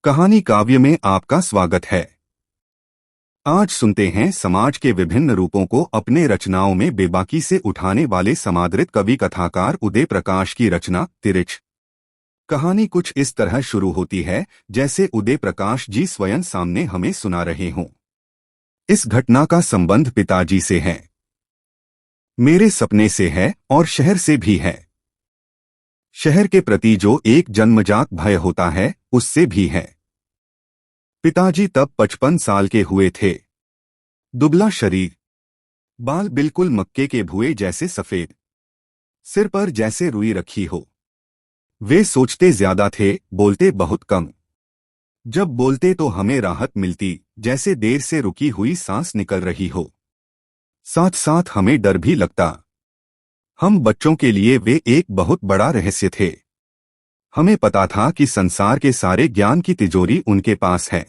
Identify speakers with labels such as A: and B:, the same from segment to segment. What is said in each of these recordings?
A: कहानी काव्य में आपका स्वागत है। आज सुनते हैं समाज के विभिन्न रूपों को अपने रचनाओं में बेबाकी से उठाने वाले समादृत कवि कथाकार उदय प्रकाश की रचना तिरिच। कहानी कुछ इस तरह शुरू होती है जैसे उदय प्रकाश जी स्वयं सामने हमें सुना रहे हों। इस घटना का संबंध पिताजी से है, मेरे सपने से है और शहर से भी है। शहर के प्रति जो एक जन्मजात भय होता है उससे भी है। पिताजी तब 55 साल के हुए थे। दुबला शरीर, बाल बिल्कुल मक्के के भुए जैसे सफेद, सिर पर जैसे रुई रखी हो। वे सोचते ज्यादा थे, बोलते बहुत कम। जब बोलते तो हमें राहत मिलती, जैसे देर से रुकी हुई सांस निकल रही हो। साथ साथ हमें डर भी लगता। हम बच्चों के लिए वे एक बहुत बड़ा रहस्य थे। हमें पता था कि संसार के सारे ज्ञान की तिजोरी उनके पास है।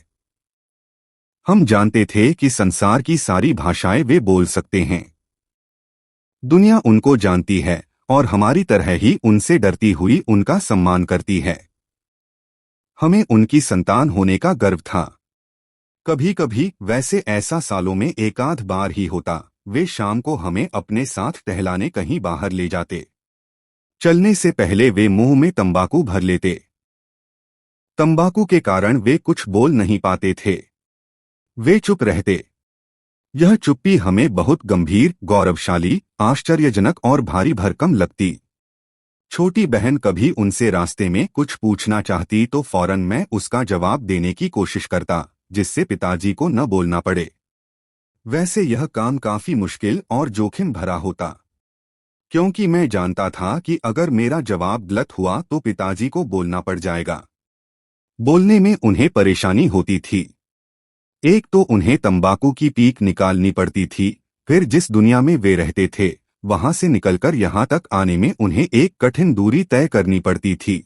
A: हम जानते थे कि संसार की सारी भाषाएं वे बोल सकते हैं। दुनिया उनको जानती है और हमारी तरह ही उनसे डरती हुई उनका सम्मान करती है। हमें उनकी संतान होने का गर्व था। कभी कभी, वैसे ऐसा सालों में एकाध बार ही होता, वे शाम को हमें अपने साथ टहलाने कहीं बाहर ले जाते। चलने से पहले वे मुंह में तंबाकू भर लेते। तंबाकू के कारण वे कुछ बोल नहीं पाते थे। वे चुप रहते। यह चुप्पी हमें बहुत गंभीर, गौरवशाली, आश्चर्यजनक और भारी भरकम लगती। छोटी बहन कभी उनसे रास्ते में कुछ पूछना चाहती तो फौरन मैं उसका जवाब देने की कोशिश करता, जिससे पिताजी को न बोलना पड़े। वैसे यह काम काफी मुश्किल और जोखिम भरा होता, क्योंकि मैं जानता था कि अगर मेरा जवाब गलत हुआ तो पिताजी को बोलना पड़ जाएगा। बोलने में उन्हें परेशानी होती थी। एक तो उन्हें तंबाकू की पीक निकालनी पड़ती थी, फिर जिस दुनिया में वे रहते थे वहां से निकलकर यहां तक आने में उन्हें एक कठिन दूरी तय करनी पड़ती थी।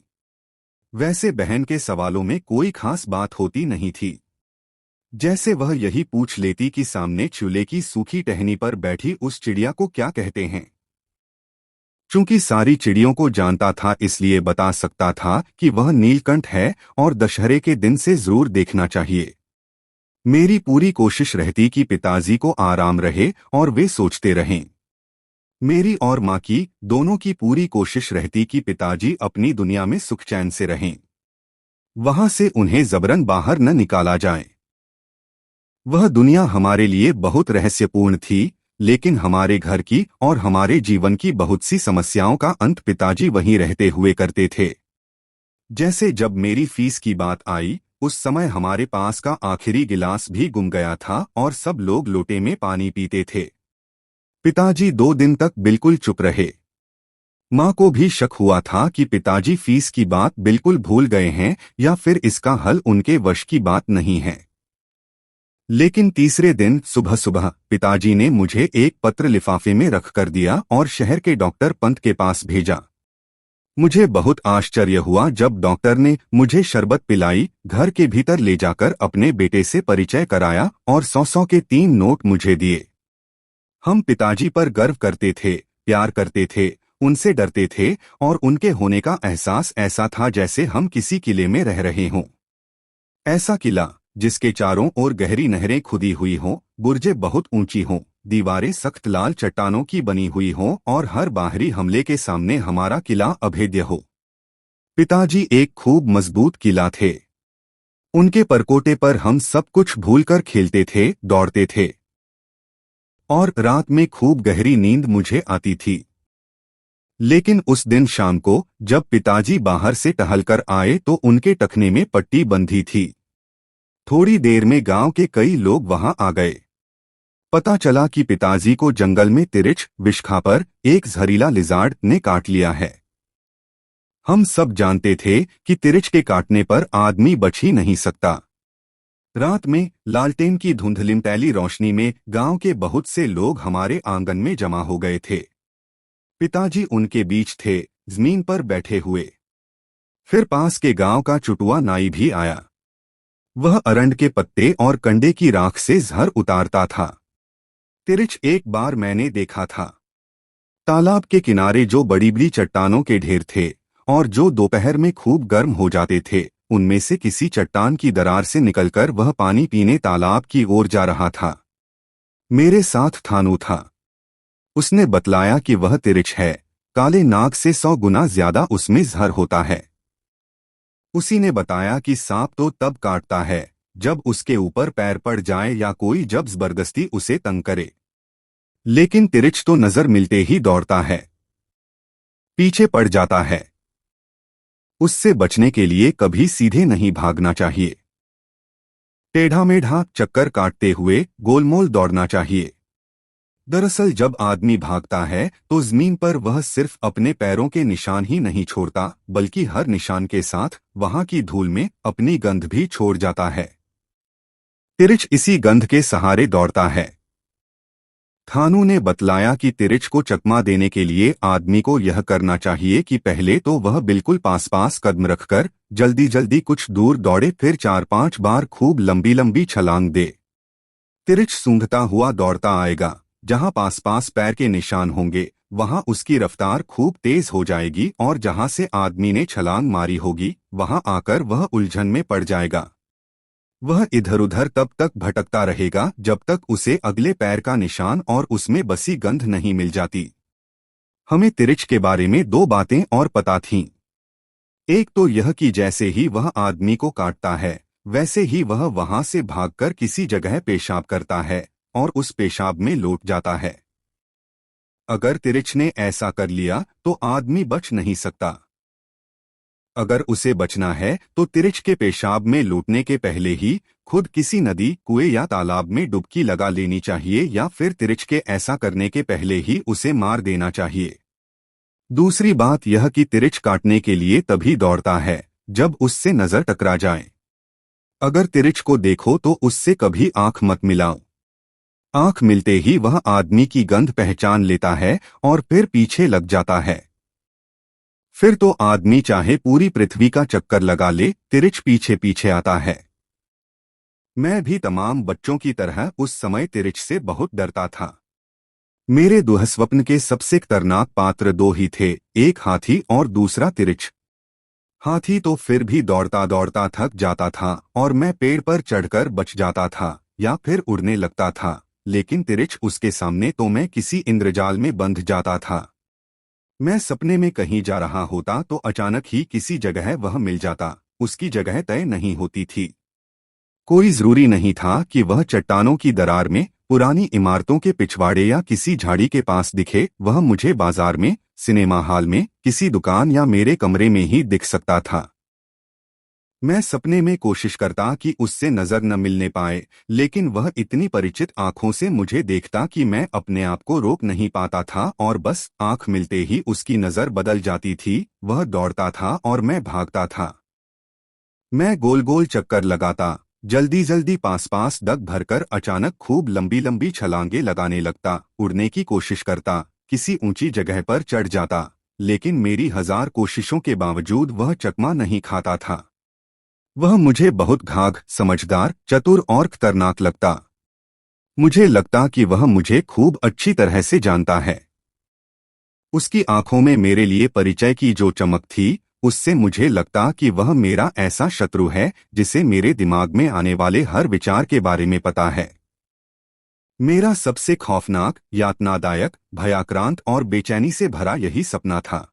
A: वैसे बहन के सवालों में कोई खास बात होती नहीं थी। जैसे वह यही पूछ लेती कि सामने चूल्हे की सूखी टहनी पर बैठी उस चिड़िया को क्या कहते हैं। चूंकि सारी चिड़ियों को जानता था, इसलिए बता सकता था कि वह नीलकंठ है और दशहरे के दिन से जरूर देखना चाहिए। मेरी पूरी कोशिश रहती कि पिताजी को आराम रहे और वे सोचते रहें। मेरी और माँ की, दोनों की पूरी कोशिश रहती कि पिताजी अपनी दुनिया में सुख चैन से रहें। वहां से उन्हें जबरन बाहर न निकाला जाए। वह दुनिया हमारे लिए बहुत रहस्यपूर्ण थी, लेकिन हमारे घर की और हमारे जीवन की बहुत सी समस्याओं का अंत पिताजी वहीं रहते हुए करते थे। जैसे जब मेरी फीस की बात आई, उस समय हमारे पास का आखिरी गिलास भी गुम गया था और सब लोग लोटे में पानी पीते थे। पिताजी 2 दिन तक बिल्कुल चुप रहे। माँ को भी शक हुआ था कि पिताजी फीस की बात बिल्कुल भूल गए हैं या फिर इसका हल उनके वश की बात नहीं है। लेकिन तीसरे दिन सुबह सुबह पिताजी ने मुझे एक पत्र लिफाफे में रख कर दिया और शहर के डॉक्टर पंत के पास भेजा। मुझे बहुत आश्चर्य हुआ जब डॉक्टर ने मुझे शरबत पिलाई, घर के भीतर ले जाकर अपने बेटे से परिचय कराया और 100 के 3 नोट मुझे दिए। हम पिताजी पर गर्व करते थे, प्यार करते थे, उनसे डरते थे और उनके होने का एहसास ऐसा था जैसे हम किसी किले में रह रहे हों। ऐसा किला जिसके चारों ओर गहरी नहरें खुदी हुई हों, बुर्जें बहुत ऊंची हों, दीवारें सख्त लाल चट्टानों की बनी हुई हों और हर बाहरी हमले के सामने हमारा किला अभेद्य हो। पिताजी एक खूब मजबूत किला थे। उनके परकोटे पर हम सब कुछ भूलकर खेलते थे, दौड़ते थे और रात में खूब गहरी नींद मुझे आती थी। लेकिन उस दिन शाम को जब पिताजी बाहर से टहलकर आए तो उनके टखने में पट्टी बंधी थी। थोड़ी देर में गांव के कई लोग वहां आ गए। पता चला कि पिताजी को जंगल में तिरिच, विषखापर, एक जहरीला लिजार्ड ने काट लिया है। हम सब जानते थे कि तिरिच के काटने पर आदमी बच ही नहीं सकता। रात में लालटेन की धुंधलिमतैली रोशनी में गांव के बहुत से लोग हमारे आंगन में जमा हो गए थे। पिताजी उनके बीच थे, जमीन पर बैठे हुए। फिर पास के गांव का चुटुआ नाई भी आया। वह अरंड के पत्ते और कंडे की राख से जहर उतारता था। तिरिच एक बार मैंने देखा था। तालाब के किनारे जो बड़ी बड़ी चट्टानों के ढेर थे और जो दोपहर में खूब गर्म हो जाते थे, उनमें से किसी चट्टान की दरार से निकलकर वह पानी पीने तालाब की ओर जा रहा था। मेरे साथ थानू था। उसने बतलाया कि वह तिरिच है, काले नाग से 100 गुना ज्यादा उसमें जहर होता है। उसी ने बताया कि सांप तो तब काटता है जब उसके ऊपर पैर पड़ जाए या कोई जबरदस्ती उसे तंग करे, लेकिन तिरिच तो नजर मिलते ही दौड़ता है, पीछे पड़ जाता है। उससे बचने के लिए कभी सीधे नहीं भागना चाहिए, टेढ़ा मेढ़ा चक्कर काटते हुए गोलमोल दौड़ना चाहिए। दरअसल जब आदमी भागता है तो जमीन पर वह सिर्फ अपने पैरों के निशान ही नहीं छोड़ता, बल्कि हर निशान के साथ वहां की धूल में अपनी गंध भी छोड़ जाता है। तिरिच इसी गंध के सहारे दौड़ता है। थानू ने बतलाया कि तिरिच को चकमा देने के लिए आदमी को यह करना चाहिए कि पहले तो वह बिल्कुल पास पास कदम रखकर जल्दी जल्दी कुछ दूर दौड़े, फिर 4-5 बार खूब लंबी लंबी छलांग दे। तिरिच सूंघता हुआ दौड़ता आएगा, जहां पास पास पैर के निशान होंगे वहां उसकी रफ्तार खूब तेज हो जाएगी और जहां से आदमी ने छलांग मारी होगी वहां आकर वह उलझन में पड़ जाएगा। वह इधर उधर तब तक भटकता रहेगा जब तक उसे अगले पैर का निशान और उसमें बसी गंध नहीं मिल जाती। हमें तिरिच के बारे में 2 बातें और पता थीं। एक तो यह कि जैसे ही वह आदमी को काटता है वैसे ही वह वहां से भागकर किसी जगह पेशाब करता है और उस पेशाब में लौट जाता है। अगर तिरिच ने ऐसा कर लिया तो आदमी बच नहीं सकता। अगर उसे बचना है तो तिरिच के पेशाब में लौटने के पहले ही खुद किसी नदी, कुएं या तालाब में डुबकी लगा लेनी चाहिए, या फिर तिरिच के ऐसा करने के पहले ही उसे मार देना चाहिए। दूसरी बात यह कि तिरिच काटने के लिए तभी दौड़ता है जब उससे नजर टकरा जाए। अगर तिरिच को देखो तो उससे कभी आंख मत मिलाओ। आंख मिलते ही वह आदमी की गंध पहचान लेता है और फिर पीछे लग जाता है। फिर तो आदमी चाहे पूरी पृथ्वी का चक्कर लगा ले, तिरिच पीछे पीछे आता है। मैं भी तमाम बच्चों की तरह उस समय तिरिच से बहुत डरता था। मेरे दुःस्वप्न के सबसे खतरनाक पात्र 2 ही थे, एक हाथी और दूसरा तिरिच। हाथी तो फिर भी दौड़ता दौड़ता थक जाता था और मैं पेड़ पर चढ़कर बच जाता था या फिर उड़ने लगता था, लेकिन तिरिच उसके सामने तो मैं किसी इंद्रजाल में बंध जाता था। मैं सपने में कहीं जा रहा होता तो अचानक ही किसी जगह वह मिल जाता, उसकी जगह तय नहीं होती थी। कोई जरूरी नहीं था कि वह चट्टानों की दरार में, पुरानी इमारतों के पिछवाड़े या किसी झाड़ी के पास दिखे, वह मुझे बाजार में, सिनेमा हॉल में, किसी दुकान या मेरे कमरे में ही दिख सकता था। मैं सपने में कोशिश करता कि उससे नजर न मिलने पाए, लेकिन वह इतनी परिचित आंखों से मुझे देखता कि मैं अपने आप को रोक नहीं पाता था और बस आंख मिलते ही उसकी नजर बदल जाती थी। वह दौड़ता था और मैं भागता था। मैं गोल गोल चक्कर लगाता, जल्दी जल्दी पास पास डग भरकर अचानक खूब लंबी लंबी छलांगे लगाने लगता, उड़ने की कोशिश करता, किसी ऊंची जगह पर चढ़ जाता, लेकिन मेरी 1000 कोशिशों के बावजूद वह चकमा नहीं खाता था। वह मुझे बहुत घाघ, समझदार, चतुर और खतरनाक लगता। मुझे लगता कि वह मुझे खूब अच्छी तरह से जानता है। उसकी आंखों में मेरे लिए परिचय की जो चमक थी, उससे मुझे लगता कि वह मेरा ऐसा शत्रु है जिसे मेरे दिमाग में आने वाले हर विचार के बारे में पता है। मेरा सबसे खौफनाक, यातनादायक, भयाक्रांत और बेचैनी से भरा यही सपना था।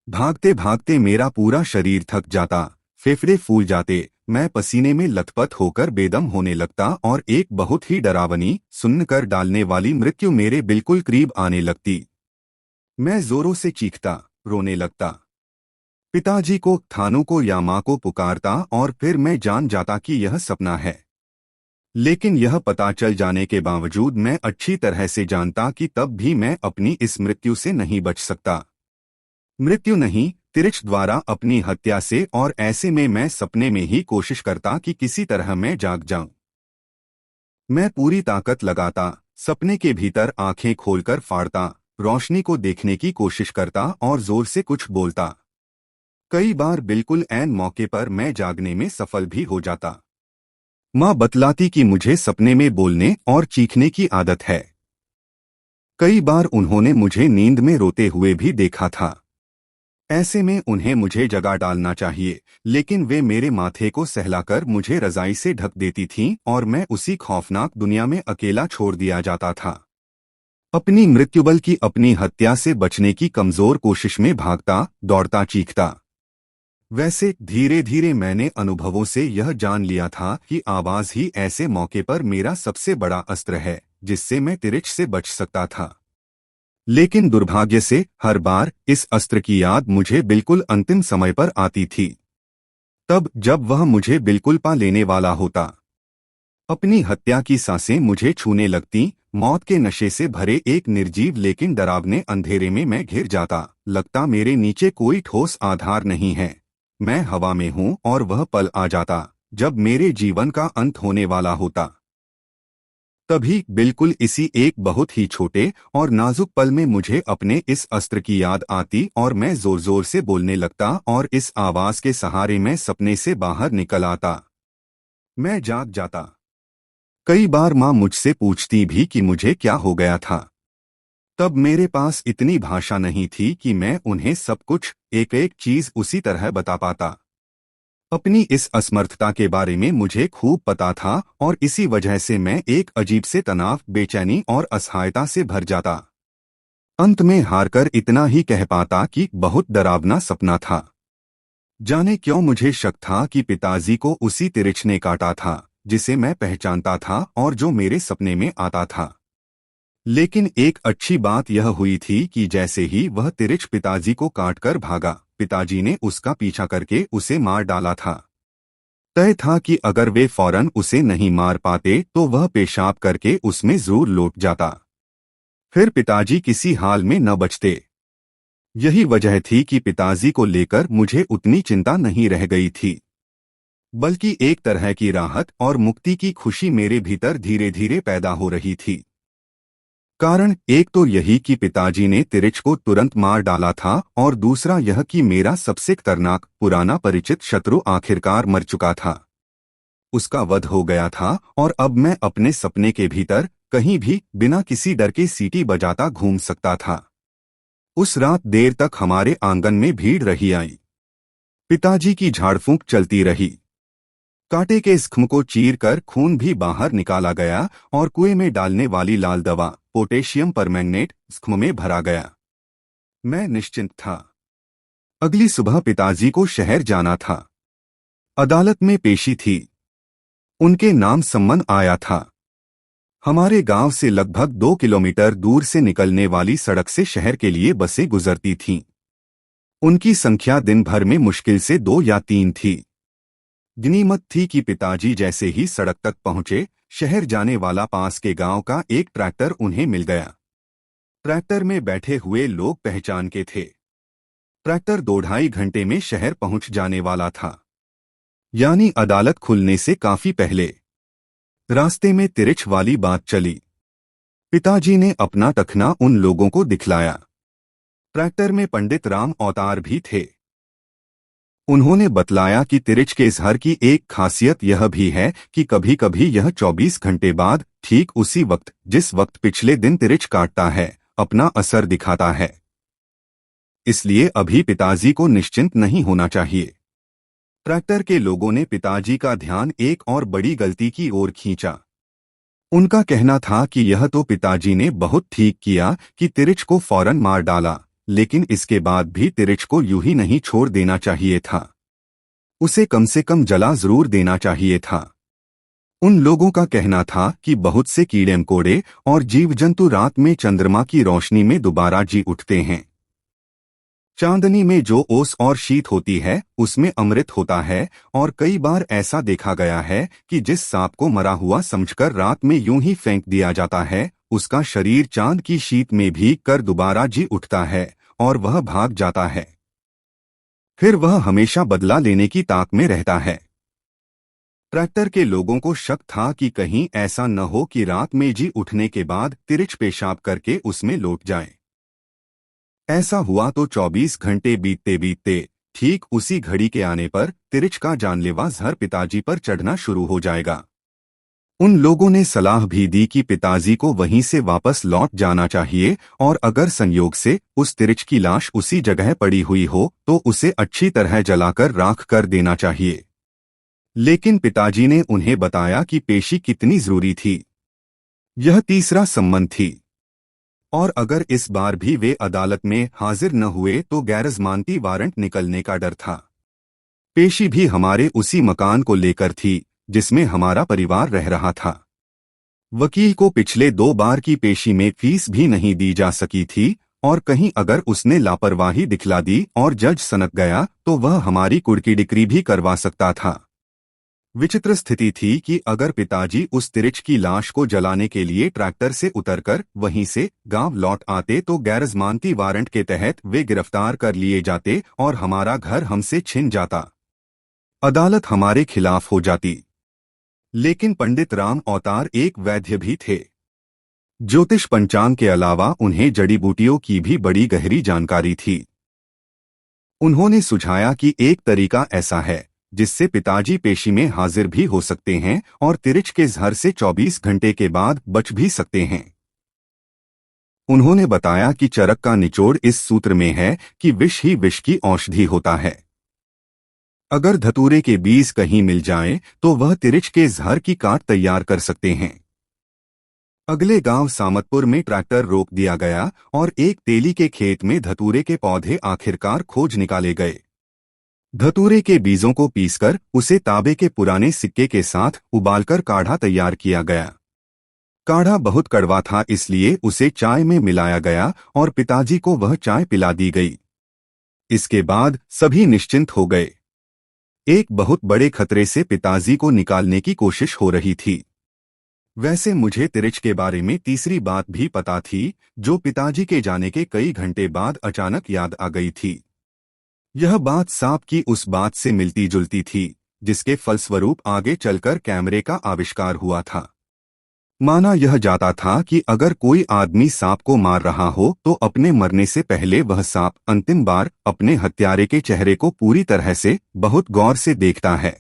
A: भागते भागते मेरा पूरा शरीर थक जाता, फेफड़े फूल जाते, मैं पसीने में लथपथ होकर बेदम होने लगता और एक बहुत ही डरावनी, सुन्न कर डालने वाली मृत्यु मेरे बिल्कुल करीब आने लगती। मैं जोरों से चीखता, रोने लगता, पिताजी को, थानू को या माँ को पुकारता और फिर मैं जान जाता कि यह सपना है। लेकिन यह पता चल जाने के बावजूद मैं अच्छी तरह से जानता कि तब भी मैं अपनी इस मृत्यु से नहीं बच सकता। मृत्यु नहीं, तिरिच द्वारा अपनी हत्या से, और ऐसे में मैं सपने में ही कोशिश करता कि किसी तरह मैं जाग जाऊं। मैं पूरी ताकत लगाता, सपने के भीतर आंखें खोलकर फाड़ता, रोशनी को देखने की कोशिश करता और जोर से कुछ बोलता। कई बार बिल्कुल ऐन मौके पर मैं जागने में सफल भी हो जाता। माँ बतलाती कि मुझे सपने में बोलने और चीखने की आदत है। कई बार उन्होंने मुझे नींद में रोते हुए भी देखा था। ऐसे में उन्हें मुझे जगा डालना चाहिए, लेकिन वे मेरे माथे को सहलाकर मुझे रजाई से ढक देती थीं और मैं उसी खौफनाक दुनिया में अकेला छोड़ दिया जाता था। अपनी मृत्युबल की अपनी हत्या से बचने की कमजोर कोशिश में भागता, दौड़ता, चीखता। वैसे धीरे धीरे मैंने अनुभवों से यह जान लिया था कि आवाज ही ऐसे मौके पर मेरा सबसे बड़ा अस्त्र है जिससे मैं तिरछ से बच सकता था। लेकिन दुर्भाग्य से हर बार इस अस्त्र की याद मुझे बिल्कुल अंतिम समय पर आती थी, तब जब वह मुझे बिल्कुल पा लेने वाला होता। अपनी हत्या की सांसें मुझे छूने लगती, मौत के नशे से भरे एक निर्जीव लेकिन डरावने अंधेरे में मैं घिर जाता। लगता मेरे नीचे कोई ठोस आधार नहीं है, मैं हवा में हूं और वह पल आ जाता जब मेरे जीवन का अंत होने वाला होता। तभी बिल्कुल इसी एक बहुत ही छोटे और नाजुक पल में मुझे अपने इस अस्त्र की याद आती और मैं जोर जोर से बोलने लगता और इस आवाज के सहारे मैं सपने से बाहर निकल आता। मैं जाग जाता। कई बार माँ मुझसे पूछती भी कि मुझे क्या हो गया था। तब मेरे पास इतनी भाषा नहीं थी कि मैं उन्हें सब कुछ एक एक चीज उसी तरह बता पाता। अपनी इस असमर्थता के बारे में मुझे खूब पता था और इसी वजह से मैं एक अजीब से तनाव, बेचैनी और असहायता से भर जाता। अंत में हारकर इतना ही कह पाता कि बहुत डरावना सपना था। जाने क्यों मुझे शक था कि पिताजी को उसी तिरछ ने काटा था जिसे मैं पहचानता था और जो मेरे सपने में आता था। लेकिन एक अच्छी बात यह हुई थी कि जैसे ही वह तिरछ पिताजी को काटकर भागा, पिताजी ने उसका पीछा करके उसे मार डाला था। तय था कि अगर वे फौरन उसे नहीं मार पाते तो वह पेशाब करके उसमें जरूर लौट जाता। फिर पिताजी किसी हाल में न बचते। यही वजह थी कि पिताजी को लेकर मुझे उतनी चिंता नहीं रह गई थी, बल्कि एक तरह की राहत और मुक्ति की खुशी मेरे भीतर धीरे धीरे पैदा हो रही थी। कारण एक तो यही कि पिताजी ने तिरछ को तुरंत मार डाला था और दूसरा यह कि मेरा सबसे खतरनाक पुराना परिचित शत्रु आखिरकार मर चुका था। उसका वध हो गया था और अब मैं अपने सपने के भीतर कहीं भी बिना किसी डर के सीटी बजाता घूम सकता था। उस रात देर तक हमारे आंगन में भीड़ रही आई। पिताजी की झाड़फूंक चलती रही। कांटे के जख्म को चीरकर खून भी बाहर निकाला गया और कुएं में डालने वाली लाल दवा पोटेशियम परमैंगनेट जख्म में भरा गया। मैं निश्चिंत था। अगली सुबह पिताजी को शहर जाना था। अदालत में पेशी थी। उनके नाम सम्मन आया था। हमारे गांव से लगभग 2 किलोमीटर दूर से निकलने वाली सड़क से शहर के लिए बसें गुजरती थीं। उनकी संख्या दिन भर में मुश्किल से 2 या 3 थी। गनीमत थी कि पिताजी जैसे ही सड़क तक पहुंचे, शहर जाने वाला पास के गांव का एक ट्रैक्टर उन्हें मिल गया। ट्रैक्टर में बैठे हुए लोग पहचान के थे। ट्रैक्टर 2-2.5 घंटे में शहर पहुंच जाने वाला था, यानी अदालत खुलने से काफी पहले। रास्ते में तिरछ वाली बात चली। पिताजी ने अपना टखना उन लोगों को दिखलाया। ट्रैक्टर में पंडित राम अवतार भी थे। उन्होंने बतलाया कि तिरछ के इजहार की एक खासियत यह भी है कि कभी कभी यह 24 घंटे बाद ठीक उसी वक्त जिस वक्त पिछले दिन तिरछ काटता है अपना असर दिखाता है। इसलिए अभी पिताजी को निश्चिंत नहीं होना चाहिए। ट्रैक्टर के लोगों ने पिताजी का ध्यान एक और बड़ी गलती की ओर खींचा। उनका कहना था कि यह तो पिताजी ने बहुत ठीक किया कि तिरछ को फौरन मार डाला, लेकिन इसके बाद भी तिरछ को यूं ही नहीं छोड़ देना चाहिए था। उसे कम से कम जला जरूर देना चाहिए था। उन लोगों का कहना था कि बहुत से कीड़े मकोड़े और जीव जंतु रात में चंद्रमा की रोशनी में दोबारा जी उठते हैं। चांदनी में जो ओस और शीत होती है उसमें अमृत होता है, और कई बार ऐसा देखा गया है कि जिस सांप को मरा हुआ समझकर रात में यूं ही फेंक दिया जाता है, उसका शरीर चांद की शीत में भीग कर दोबारा जी उठता है और वह भाग जाता है। फिर वह हमेशा बदला लेने की ताक में रहता है। ट्रैक्टर के लोगों को शक था कि कहीं ऐसा न हो कि रात में जी उठने के बाद तिरछ पेशाब करके उसमें लौट जाए। ऐसा हुआ तो 24 घंटे बीतते बीतते ठीक उसी घड़ी के आने पर तिरछ का जानलेवा जहर पिताजी पर चढ़ना शुरू हो जाएगा। उन लोगों ने सलाह भी दी कि पिताजी को वहीं से वापस लौट जाना चाहिए और अगर संयोग से उस तिरिच की लाश उसी जगह पड़ी हुई हो तो उसे अच्छी तरह जलाकर राख कर देना चाहिए। लेकिन पिताजी ने उन्हें बताया कि पेशी कितनी जरूरी थी। यह तीसरा सम्मन थी और अगर इस बार भी वे अदालत में हाजिर न हुए तो गैरजमानती वारंट निकलने का डर था। पेशी भी हमारे उसी मकान को लेकर थी जिसमें हमारा परिवार रह रहा था। वकील को पिछले 2 बार की पेशी में फीस भी नहीं दी जा सकी थी और कहीं अगर उसने लापरवाही दिखला दी और जज सनक गया तो वह हमारी कुड़की डिक्री भी करवा सकता था। विचित्र स्थिति थी कि अगर पिताजी उस तिरिच की लाश को जलाने के लिए ट्रैक्टर से उतरकर वहीं से गांव लौट आते तो गैरजमानती वारंट के तहत वे गिरफ्तार कर लिए जाते और हमारा घर हमसे छिन जाता। अदालत हमारे खिलाफ हो जाती। लेकिन पंडित राम अवतार एक वैद्य भी थे। ज्योतिष पंचांग के अलावा उन्हें जड़ी बूटियों की भी बड़ी गहरी जानकारी थी। उन्होंने सुझाया कि एक तरीका ऐसा है जिससे पिताजी पेशी में हाजिर भी हो सकते हैं और तिरिच के जहर से 24 घंटे के बाद बच भी सकते हैं। उन्होंने बताया कि चरक का निचोड़ इस सूत्र में है कि विष ही विष की औषधि होता है। अगर धतूरे के बीज कहीं मिल जाएं तो वह तिरिच के जहर की काट तैयार कर सकते हैं। अगले गांव सामतपुर में ट्रैक्टर रोक दिया गया और एक तेली के खेत में धतूरे के पौधे आखिरकार खोज निकाले गए। धतूरे के बीजों को पीसकर उसे तांबे के पुराने सिक्के के साथ उबालकर काढ़ा तैयार किया गया। काढ़ा बहुत कड़वा था इसलिए उसे चाय में मिलाया गया और पिताजी को वह चाय पिला दी गई। इसके बाद सभी निश्चिंत हो गए। एक बहुत बड़े खतरे से पिताजी को निकालने की कोशिश हो रही थी। वैसे मुझे तिरिच के बारे में तीसरी बात भी पता थी जो पिताजी के जाने के कई घंटे बाद अचानक याद आ गई थी। यह बात सांप की उस बात से मिलती जुलती थी जिसके फलस्वरूप आगे चलकर कैमरे का आविष्कार हुआ था। माना यह जाता था कि अगर कोई आदमी सांप को मार रहा हो तो अपने मरने से पहले वह सांप अंतिम बार अपने हत्यारे के चेहरे को पूरी तरह से बहुत गौर से देखता है।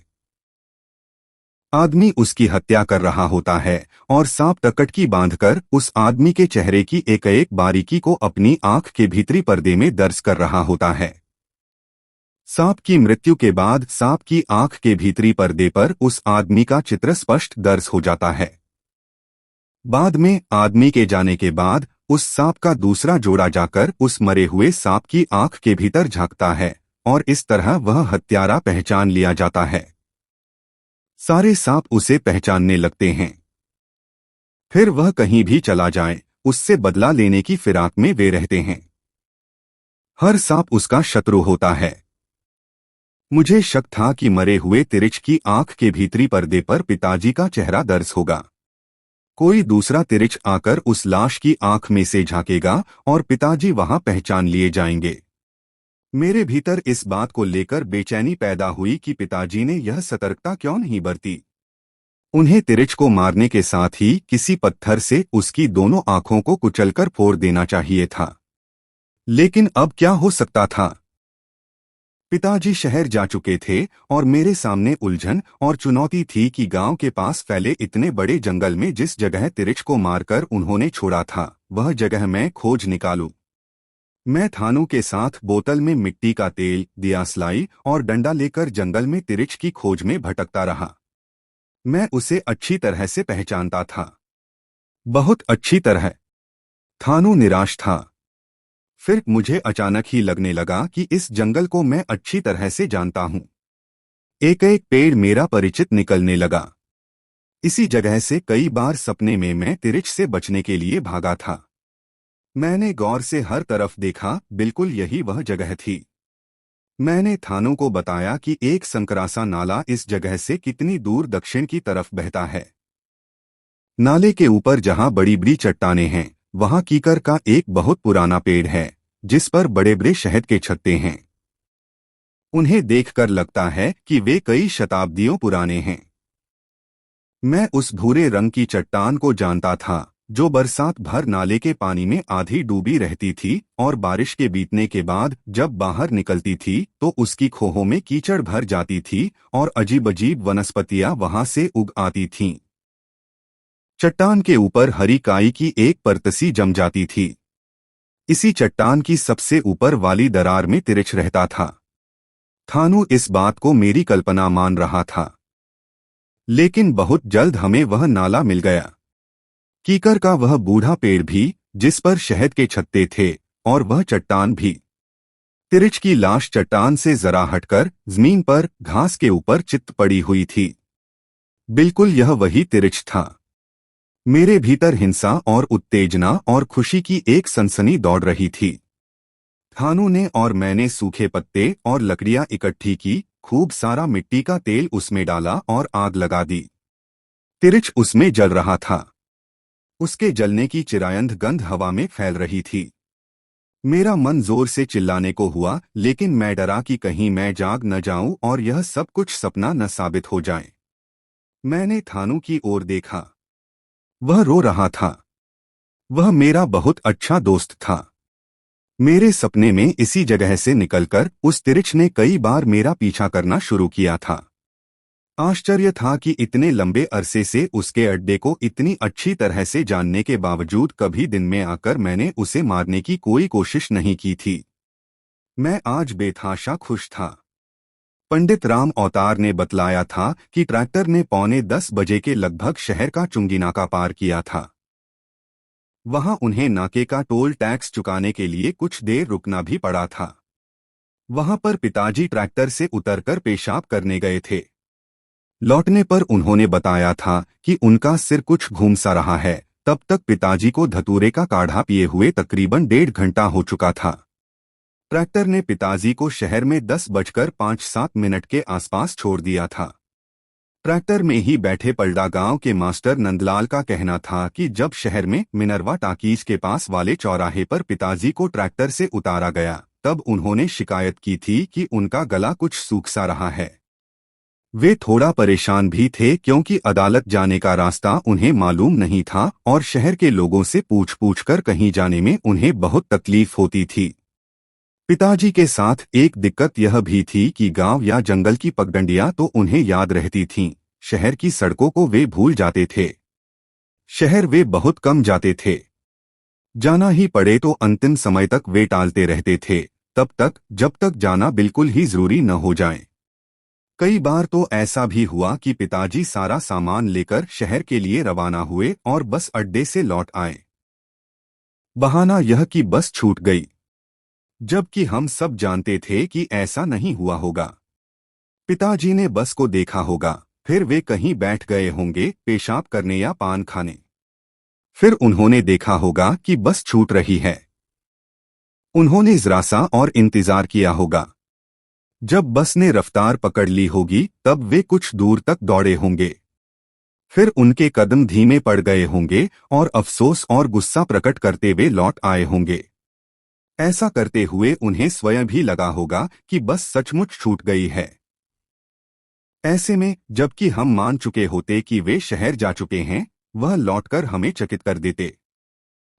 A: आदमी उसकी हत्या कर रहा होता है और सांप तकटकी बांधकर उस आदमी के चेहरे की एक एक बारीकी को अपनी आंख के भीतरी पर्दे में दर्ज कर रहा होता है। सांप की मृत्यु के बाद सांप की आंख के भीतरी पर्दे पर उस आदमी का चित्र स्पष्ट दर्ज हो जाता है। बाद में आदमी के जाने के बाद उस सांप का दूसरा जोड़ा जाकर उस मरे हुए सांप की आंख के भीतर झांकता है और इस तरह वह हत्यारा पहचान लिया जाता है। सारे सांप उसे पहचानने लगते हैं। फिर वह कहीं भी चला जाए उससे बदला लेने की फिराक में वे रहते हैं। हर सांप उसका शत्रु होता है। मुझे शक था कि मरे हुए तिरिच की आंख के भीतरी पर्दे पर पिताजी का चेहरा दर्ज होगा। कोई दूसरा तिरिच आकर उस लाश की आंख में से झांकेगा और पिताजी वहां पहचान लिए जाएंगे। मेरे भीतर इस बात को लेकर बेचैनी पैदा हुई कि पिताजी ने यह सतर्कता क्यों नहीं बरती। उन्हें तिरिच को मारने के साथ ही किसी पत्थर से उसकी दोनों आंखों को कुचलकर फोड़ देना चाहिए था। लेकिन अब क्या हो सकता था? पिताजी शहर जा चुके थे और मेरे सामने उलझन और चुनौती थी कि गांव के पास फैले इतने बड़े जंगल में जिस जगह तिरिच को मारकर उन्होंने छोड़ा था वह जगह मैं खोज निकालूं। मैं थानों के साथ बोतल में मिट्टी का तेल, दियासलाई और डंडा लेकर जंगल में तिरिच की खोज में भटकता रहा। मैं उसे अच्छी तरह से पहचानता था, बहुत अच्छी तरह। थानू निराश था। फिर मुझे अचानक ही लगने लगा कि इस जंगल को मैं अच्छी तरह से जानता हूं। एक एक पेड़ मेरा परिचित निकलने लगा। इसी जगह से कई बार सपने में मैं तिरिच से बचने के लिए भागा था। मैंने गौर से हर तरफ देखा, बिल्कुल यही वह जगह थी। मैंने थानों को बताया कि एक संकरासा नाला इस जगह से कितनी दूर दक्षिण की तरफ बहता है। नाले के ऊपर जहां बड़ी बड़ी चट्टानें हैं वहां कीकर का एक बहुत पुराना पेड़ है जिस पर बड़े बड़े शहद के छत्ते हैं। उन्हें देखकर लगता है कि वे कई शताब्दियों पुराने हैं। मैं उस भूरे रंग की चट्टान को जानता था जो बरसात भर नाले के पानी में आधी डूबी रहती थी और बारिश के बीतने के बाद जब बाहर निकलती थी तो उसकी खोहों में कीचड़ भर जाती थी और अजीब अजीब वनस्पतियां वहां से उग आती थीं। चट्टान के ऊपर हरी काई की एक परतसी जम जाती थी। इसी चट्टान की सबसे ऊपर वाली दरार में तिरिच रहता था। थानू इस बात को मेरी कल्पना मान रहा था। लेकिन बहुत जल्द हमें वह नाला मिल गया। कीकर का वह बूढ़ा पेड़ भी, जिस पर शहद के छत्ते थे, और वह चट्टान भी। तिरिच की लाश चट्टान से जरा हटकर जमीन पर घास के ऊपर चित पड़ी हुई थी। बिल्कुल यह वही तिरिच था। मेरे भीतर हिंसा और उत्तेजना और खुशी की एक सनसनी दौड़ रही थी। थानू ने और मैंने सूखे पत्ते और लकड़ियां इकट्ठी की, खूब सारा मिट्टी का तेल उसमें डाला और आग लगा दी। तिरिच उसमें जल रहा था। उसके जलने की चिरायंध गंध हवा में फैल रही थी। मेरा मन जोर से चिल्लाने को हुआ, लेकिन मैं डरा कि कहीं मैं जाग न जाऊं और यह सब कुछ सपना न साबित हो जाए। मैंने थानू की ओर देखा। वह रो रहा था। वह मेरा बहुत अच्छा दोस्त था। मेरे सपने में इसी जगह से निकलकर उस तिरिच ने कई बार मेरा पीछा करना शुरू किया था। आश्चर्य था कि इतने लंबे अरसे से उसके अड्डे को इतनी अच्छी तरह से जानने के बावजूद कभी दिन में आकर मैंने उसे मारने की कोई कोशिश नहीं की थी। मैं आज बेतहाशा खुश था। पंडित राम अवतार ने बतलाया था कि ट्रैक्टर ने 9:45 के लगभग शहर का चुंगी नाका पार किया था। वहां उन्हें नाके का टोल टैक्स चुकाने के लिए कुछ देर रुकना भी पड़ा था। वहां पर पिताजी ट्रैक्टर से उतरकर पेशाब करने गए थे। लौटने पर उन्होंने बताया था कि उनका सिर कुछ घूम सा रहा है। तब तक पिताजी को धतूरे का काढ़ा पिए हुए तकरीबन 1.5 घंटा हो चुका था। ट्रैक्टर ने पिताजी को शहर में 10:05 के आसपास छोड़ दिया था। ट्रैक्टर में ही बैठे पलडा गांव के मास्टर नंदलाल का कहना था कि जब शहर में मिनरवा टाकीज के पास वाले चौराहे पर पिताजी को ट्रैक्टर से उतारा गया, तब उन्होंने शिकायत की थी कि उनका गला कुछ सूख सा रहा है। वे थोड़ा परेशान भी थे क्योंकि अदालत जाने का रास्ता उन्हें मालूम नहीं था और शहर के लोगों से पूछ कर कहीं जाने में उन्हें बहुत तकलीफ होती थी। पिताजी के साथ एक दिक्कत यह भी थी कि गांव या जंगल की पगडंडियां तो उन्हें याद रहती थीं, शहर की सड़कों को वे भूल जाते थे। शहर वे बहुत कम जाते थे। जाना ही पड़े तो अंतिम समय तक वे टालते रहते थे, तब तक जब तक जाना बिल्कुल ही जरूरी न हो जाए। कई बार तो ऐसा भी हुआ कि पिताजी सारा सामान लेकर शहर के लिए रवाना हुए और बस अड्डे से लौट आए। बहाना यह कि बस छूट गई, जबकि हम सब जानते थे कि ऐसा नहीं हुआ होगा। पिताजी ने बस को देखा होगा, फिर वे कहीं बैठ गए होंगे पेशाब करने या पान खाने। फिर उन्होंने देखा होगा कि बस छूट रही है। उन्होंने जरा सा और इंतजार किया होगा। जब बस ने रफ्तार पकड़ ली होगी तब वे कुछ दूर तक दौड़े होंगे। फिर उनके कदम धीमे पड़ गए होंगे और अफसोस और गुस्सा प्रकट करते हुए लौट आए होंगे। ऐसा करते हुए उन्हें स्वयं भी लगा होगा कि बस सचमुच छूट गई है। ऐसे में जबकि हम मान चुके होते कि वे शहर जा चुके हैं, वह लौटकर हमें चकित कर देते।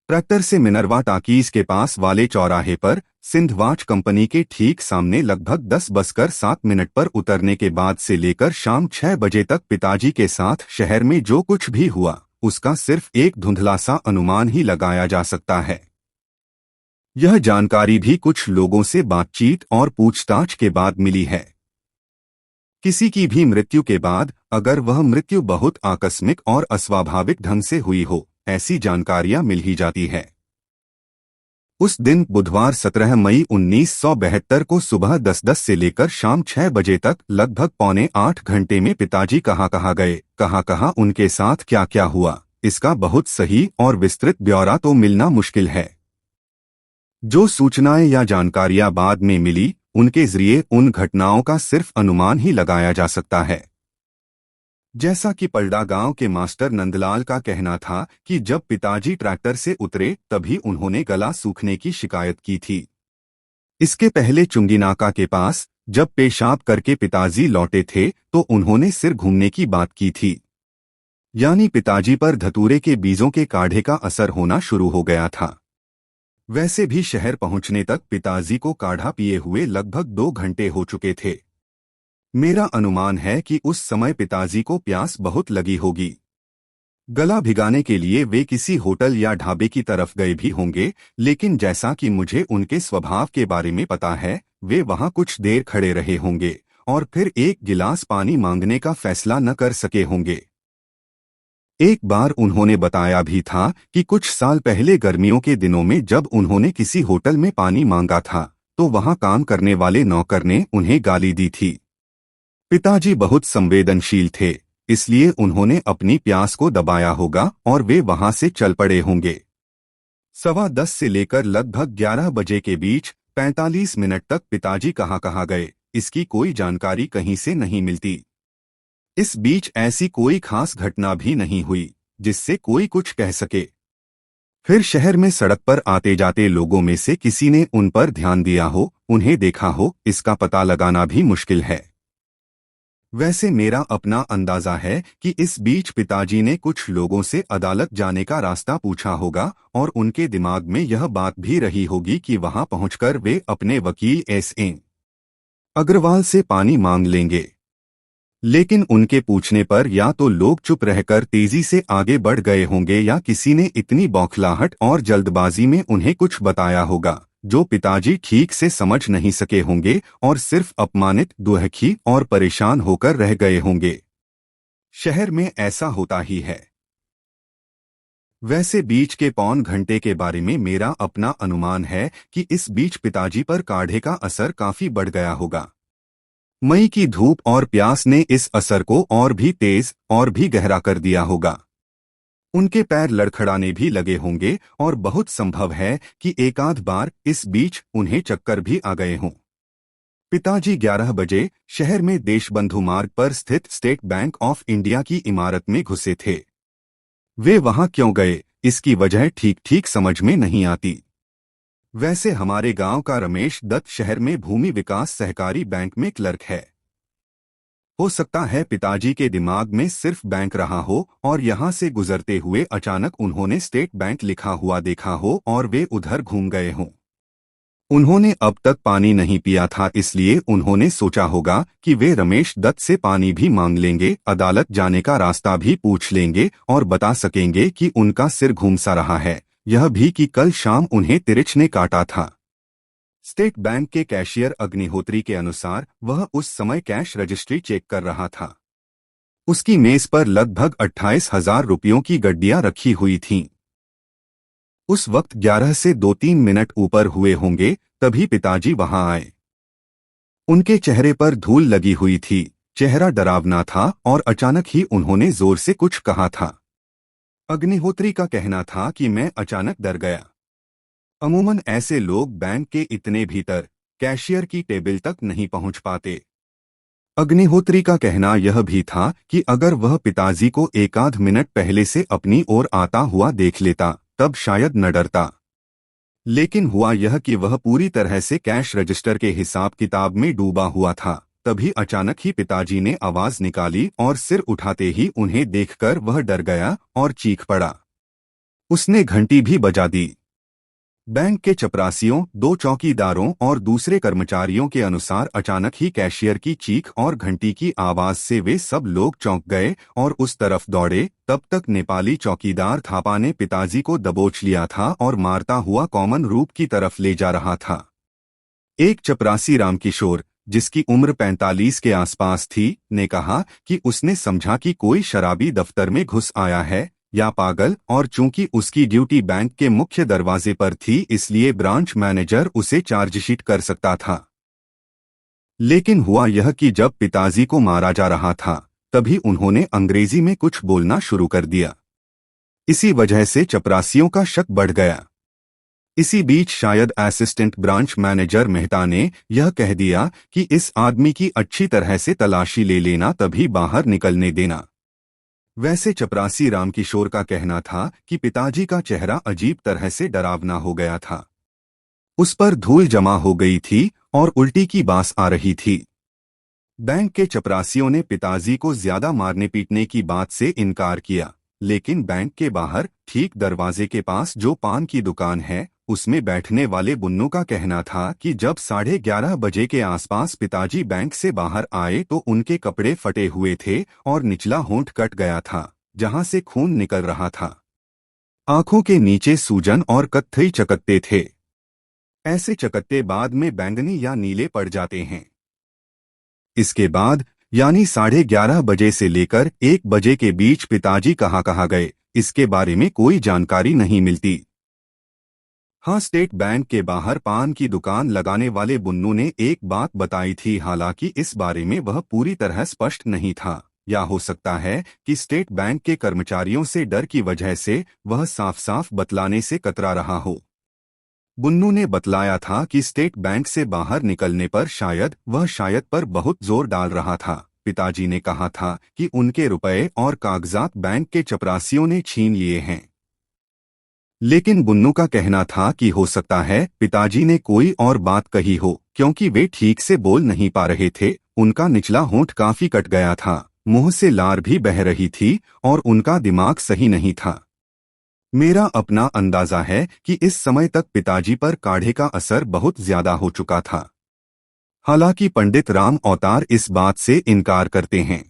A: ट्रैक्टर से मिनरवा टाकीज के पास वाले चौराहे पर सिंध वॉच कंपनी के ठीक सामने लगभग 10:07 पर उतरने के बाद से लेकर शाम 6 बजे तक पिताजी के साथ शहर में जो कुछ भी हुआ, उसका सिर्फ एक धुंधला सा अनुमान ही लगाया जा सकता है। यह जानकारी भी कुछ लोगों से बातचीत और पूछताछ के बाद मिली है। किसी की भी मृत्यु के बाद अगर वह मृत्यु बहुत आकस्मिक और अस्वाभाविक ढंग से हुई हो, ऐसी जानकारियां मिल ही जाती है। उस दिन बुधवार 17 मई 1972 को सुबह 10:10 से लेकर शाम 6 बजे तक लगभग 7.25 घंटे में पिताजी कहाँ गए, कहाँ उनके साथ क्या क्या हुआ, इसका बहुत सही और विस्तृत ब्यौरा तो मिलना मुश्किल है। जो सूचनाएं या जानकारियां बाद में मिली, उनके जरिए उन घटनाओं का सिर्फ अनुमान ही लगाया जा सकता है। जैसा कि पलडा गांव के मास्टर नंदलाल का कहना था कि जब पिताजी ट्रैक्टर से उतरे तभी उन्होंने गला सूखने की शिकायत की थी। इसके पहले चुंगी नाका के पास जब पेशाब करके पिताजी लौटे थे तो उन्होंने सिर घूमने की बात की थी। यानी पिताजी पर धतूरे के बीजों के काढ़े का असर होना शुरू हो गया था। वैसे भी शहर पहुंचने तक पिताजी को काढ़ा पिए हुए लगभग 2 घंटे हो चुके थे। मेरा अनुमान है कि उस समय पिताजी को प्यास बहुत लगी होगी। गला भिगाने के लिए वे किसी होटल या ढाबे की तरफ गए भी होंगे, लेकिन जैसा कि मुझे उनके स्वभाव के बारे में पता है, वे वहां कुछ देर खड़े रहे होंगे और फिर एक गिलास पानी मांगने का फैसला न कर सके होंगे। एक बार उन्होंने बताया भी था कि कुछ साल पहले गर्मियों के दिनों में जब उन्होंने किसी होटल में पानी मांगा था, तो वहां काम करने वाले नौकर ने उन्हें गाली दी थी। पिताजी बहुत संवेदनशील थे, इसलिए उन्होंने अपनी प्यास को दबाया होगा और वे वहां से चल पड़े होंगे। 10:15 से लेकर लगभग 11 बजे के बीच 45 मिनट तक पिताजी कहाँ गए, इसकी कोई जानकारी कहीं से नहीं मिलती। इस बीच ऐसी कोई खास घटना भी नहीं हुई जिससे कोई कुछ कह सके। फिर शहर में सड़क पर आते जाते लोगों में से किसी ने उन पर ध्यान दिया हो, उन्हें देखा हो, इसका पता लगाना भी मुश्किल है। वैसे मेरा अपना अंदाजा है कि इस बीच पिताजी ने कुछ लोगों से अदालत जाने का रास्ता पूछा होगा और उनके दिमाग में यह बात भी रही होगी कि वहां पहुंचकर वे अपने वकील एस.एन. अग्रवाल से पानी मांग लेंगे। लेकिन उनके पूछने पर या तो लोग चुप रहकर तेजी से आगे बढ़ गए होंगे या किसी ने इतनी बौखलाहट और जल्दबाजी में उन्हें कुछ बताया होगा जो पिताजी ठीक से समझ नहीं सके होंगे और सिर्फ अपमानित, दुखी और परेशान होकर रह गए होंगे। शहर में ऐसा होता ही है। वैसे बीच के पौन घंटे के बारे में मेरा अपना अनुमान है कि इस बीच पिताजी पर काढ़े का असर काफी बढ़ गया होगा। मई की धूप और प्यास ने इस असर को और भी तेज और भी गहरा कर दिया होगा। उनके पैर लड़खड़ाने भी लगे होंगे और बहुत संभव है कि एकाध बार इस बीच उन्हें चक्कर भी आ गए हों। पिताजी 11 बजे शहर में देशबंधु मार्ग पर स्थित स्टेट बैंक ऑफ इंडिया की इमारत में घुसे थे। वे वहां क्यों गए, इसकी वजह ठीक ठीक समझ में नहीं आती। वैसे हमारे गांव का रमेश दत्त शहर में भूमि विकास सहकारी बैंक में क्लर्क है। हो सकता है पिताजी के दिमाग में सिर्फ बैंक रहा हो और यहां से गुजरते हुए अचानक उन्होंने स्टेट बैंक लिखा हुआ देखा हो और वे उधर घूम गए हों। उन्होंने अब तक पानी नहीं पिया था, इसलिए उन्होंने सोचा होगा कि वे रमेश दत्त से पानी भी मांग लेंगे, अदालत जाने का रास्ता भी पूछ लेंगे और बता सकेंगे कि उनका सिर घूमसा रहा है, यह भी कि कल शाम उन्हें तिरछ ने काटा था। स्टेट बैंक के कैशियर अग्निहोत्री के अनुसार वह उस समय कैश रजिस्ट्री चेक कर रहा था। उसकी मेज पर लगभग 28,000 रुपयों की गड्डियां रखी हुई थीं। उस वक्त 11 से 2-3 मिनट ऊपर हुए होंगे, तभी पिताजी वहां आए। उनके चेहरे पर धूल लगी हुई थी, चेहरा डरावना था और अचानक ही उन्होंने जोर से कुछ कहा था। अग्निहोत्री का कहना था कि मैं अचानक डर गया। अमूमन ऐसे लोग बैंक के इतने भीतर कैशियर की टेबल तक नहीं पहुंच पाते। अग्निहोत्री का कहना यह भी था कि अगर वह पिताजी को एकाध मिनट पहले से अपनी ओर आता हुआ देख लेता तब शायद न डरता। लेकिन हुआ यह कि वह पूरी तरह से कैश रजिस्टर के हिसाब किताब में डूबा हुआ था। तभी अचानक ही पिताजी ने आवाज निकाली और सिर उठाते ही उन्हें देखकर वह डर गया और चीख पड़ा। उसने घंटी भी बजा दी। बैंक के चपरासियों, 2 चौकीदारों और दूसरे कर्मचारियों के अनुसार अचानक ही कैशियर की चीख और घंटी की आवाज से वे सब लोग चौंक गए और उस तरफ दौड़े। तब तक नेपाली चौकीदार थापा ने पिताजी को दबोच लिया था और मारता हुआ कॉमन रूप की तरफ ले जा रहा था। एक चपरासी रामकिशोर, जिसकी उम्र 45 के आसपास थी, ने कहा कि उसने समझा कि कोई शराबी दफ्तर में घुस आया है या पागल, और चूंकि उसकी ड्यूटी बैंक के मुख्य दरवाजे पर थी इसलिए ब्रांच मैनेजर उसे चार्जशीट कर सकता था। लेकिन हुआ यह कि जब पिताजी को मारा जा रहा था तभी उन्होंने अंग्रेजी में कुछ बोलना शुरू कर दिया। इसी वजह से चपरासियों का शक बढ़ गया। इसी बीच शायद असिस्टेंट ब्रांच मैनेजर मेहता ने यह कह दिया कि इस आदमी की अच्छी तरह से तलाशी ले लेना, तभी बाहर निकलने देना। वैसे चपरासी रामकिशोर का कहना था कि पिताजी का चेहरा अजीब तरह से डरावना हो गया था। उस पर धूल जमा हो गई थी और उल्टी की बास आ रही थी। बैंक के चपरासियों ने पिताजी को ज्यादा मारने पीटने की बात से इनकार किया, लेकिन बैंक के बाहर ठीक दरवाजे के पास जो पान की दुकान है उसमें बैठने वाले बुन्नू का कहना था कि जब 11:30 बजे के आसपास पिताजी बैंक से बाहर आए तो उनके कपड़े फटे हुए थे और निचला होंठ कट गया था। जहां से खून निकल रहा था। आंखों के नीचे सूजन और कत्थई चकत्ते थे। ऐसे चकत्ते बाद में बैंगनी या नीले पड़ जाते हैं। इसके बाद यानी 11:30 बजे से लेकर 1 बजे के बीच पिताजी कहाँ गए, इसके बारे में कोई जानकारी नहीं मिलती। हाँ, स्टेट बैंक के बाहर पान की दुकान लगाने वाले बुन्नू ने एक बात बताई थी, हालांकि इस बारे में वह पूरी तरह स्पष्ट नहीं था। या हो सकता है कि स्टेट बैंक के कर्मचारियों से डर की वजह से वह साफ साफ बतलाने से कतरा रहा हो। बुन्नू ने बतलाया था कि स्टेट बैंक से बाहर निकलने पर वह शायद पर बहुत जोर डाल रहा था। पिताजी ने कहा था कि उनके रुपए और कागजात बैंक के चपरासियों ने छीन लिए हैं। लेकिन बुन्नू का कहना था कि हो सकता है पिताजी ने कोई और बात कही हो, क्योंकि वे ठीक से बोल नहीं पा रहे थे। उनका निचला होंठ काफी कट गया था, मुंह से लार भी बह रही थी और उनका दिमाग सही नहीं था। मेरा अपना अंदाजा है कि इस समय तक पिताजी पर काढ़े का असर बहुत ज्यादा हो चुका था। हालांकि पंडित राम अवतार इस बात से इनकार करते हैं।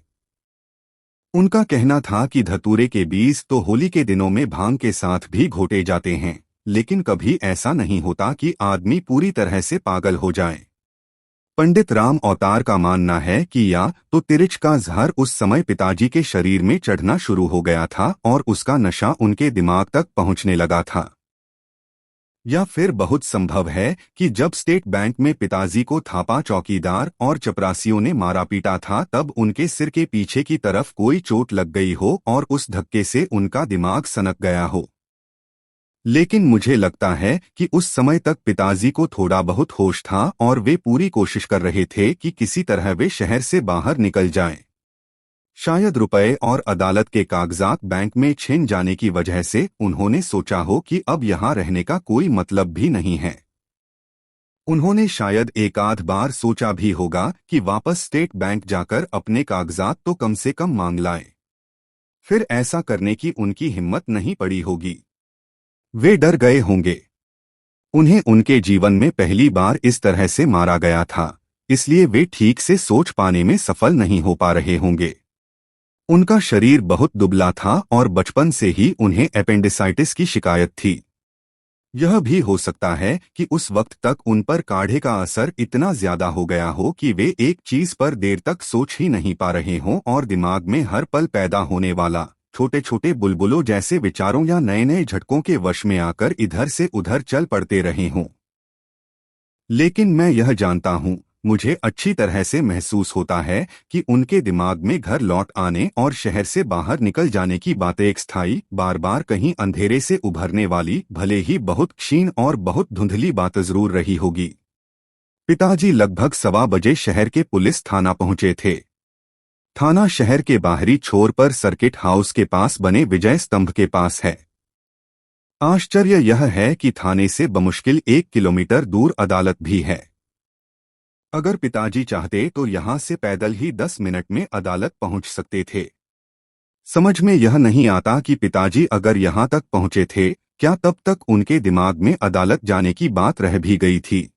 A: उनका कहना था कि धतूरे के बीज तो होली के दिनों में भांग के साथ भी घोटे जाते हैं, लेकिन कभी ऐसा नहीं होता कि आदमी पूरी तरह से पागल हो जाए। पंडित राम अवतार का मानना है कि या तो तिरिच का जहर उस समय पिताजी के शरीर में चढ़ना शुरू हो गया था और उसका नशा उनके दिमाग तक पहुंचने लगा था, या फिर बहुत संभव है कि जब स्टेट बैंक में पिताजी को थापा चौकीदार और चपरासियों ने मारा पीटा था तब उनके सिर के पीछे की तरफ कोई चोट लग गई हो और उस धक्के से उनका दिमाग सनक गया हो। लेकिन मुझे लगता है कि उस समय तक पिताजी को थोड़ा बहुत होश था और वे पूरी कोशिश कर रहे थे कि किसी तरह वे शहर से बाहर निकल जाएं। शायद रुपए और अदालत के कागजात बैंक में छिन जाने की वजह से उन्होंने सोचा हो कि अब यहाँ रहने का कोई मतलब भी नहीं है। उन्होंने शायद एक आध बार सोचा भी होगा कि वापस स्टेट बैंक जाकर अपने कागजात तो कम से कम मांग लाएं। फिर ऐसा करने की उनकी हिम्मत नहीं पड़ी होगी। वे डर गए होंगे। उन्हें उनके जीवन में पहली बार इस तरह से मारा गया था, इसलिए वे ठीक से सोच पाने में सफल नहीं हो पा रहे होंगे। उनका शरीर बहुत दुबला था और बचपन से ही उन्हें एपेंडिसाइटिस की शिकायत थी। यह भी हो सकता है कि उस वक्त तक उन पर काढ़े का असर इतना ज्यादा हो गया हो कि वे एक चीज पर देर तक सोच ही नहीं पा रहे हों और दिमाग में हर पल पैदा होने वाला छोटे छोटे बुलबुलों जैसे विचारों या नए नए झटकों के वश में आकर इधर से उधर चल पड़ते रहे हों। लेकिन मैं यह जानता हूँ, मुझे अच्छी तरह से महसूस होता है कि उनके दिमाग में घर लौट आने और शहर से बाहर निकल जाने की बातें एक स्थायी बार बार कहीं अंधेरे से उभरने वाली भले ही बहुत क्षीण और बहुत धुंधली बात जरूर रही होगी। पिताजी लगभग 1:15 शहर के पुलिस थाना पहुंचे थे। थाना शहर के बाहरी छोर पर सर्किट हाउस के पास बने विजय स्तंभ के पास है। आश्चर्य यह है कि थाने से बमुश्किल 1 किलोमीटर दूर अदालत भी है। अगर पिताजी चाहते तो यहां से पैदल ही 10 मिनट में अदालत पहुंच सकते थे। समझ में यह नहीं आता कि पिताजी अगर यहां तक पहुंचे थे, क्या तब तक उनके दिमाग में अदालत जाने की बात रह भी गई थी?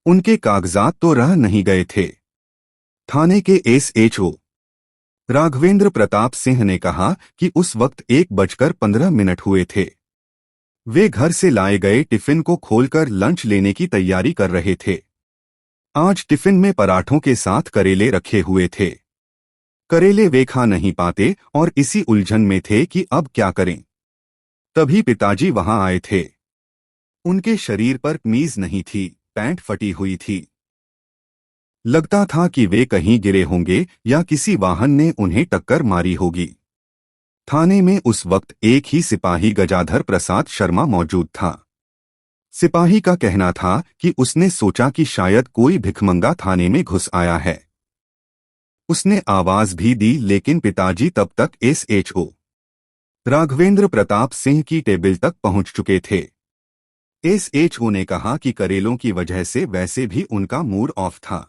A: उनके कागजात तो रह नहीं गए थे। थाने के एसएचओ राघवेंद्र प्रताप सिंह ने कहा कि उस वक्त 1:15 हुए थे। वे घर से लाए गए टिफिन को खोलकर लंच लेने की तैयारी कर रहे थे। आज टिफिन में पराठों के साथ करेले रखे हुए थे। करेले वे खा नहीं पाते और इसी उलझन में थे कि अब क्या करें। तभी पिताजी वहां आए थे। उनके शरीर पर कमीज नहीं थी, पैंट फटी हुई थी। लगता था कि वे कहीं गिरे होंगे या किसी वाहन ने उन्हें टक्कर मारी होगी। थाने में उस वक्त एक ही सिपाही गजाधर प्रसाद शर्मा मौजूद था। सिपाही का कहना था कि उसने सोचा कि शायद कोई भिखमंगा थाने में घुस आया है। उसने आवाज भी दी, लेकिन पिताजी तब तक एसएचओ राघवेंद्र प्रताप सिंह की टेबल तक पहुंच चुके थे। एसएचओ ने कहा कि करेलों की वजह से वैसे भी उनका मूड ऑफ था।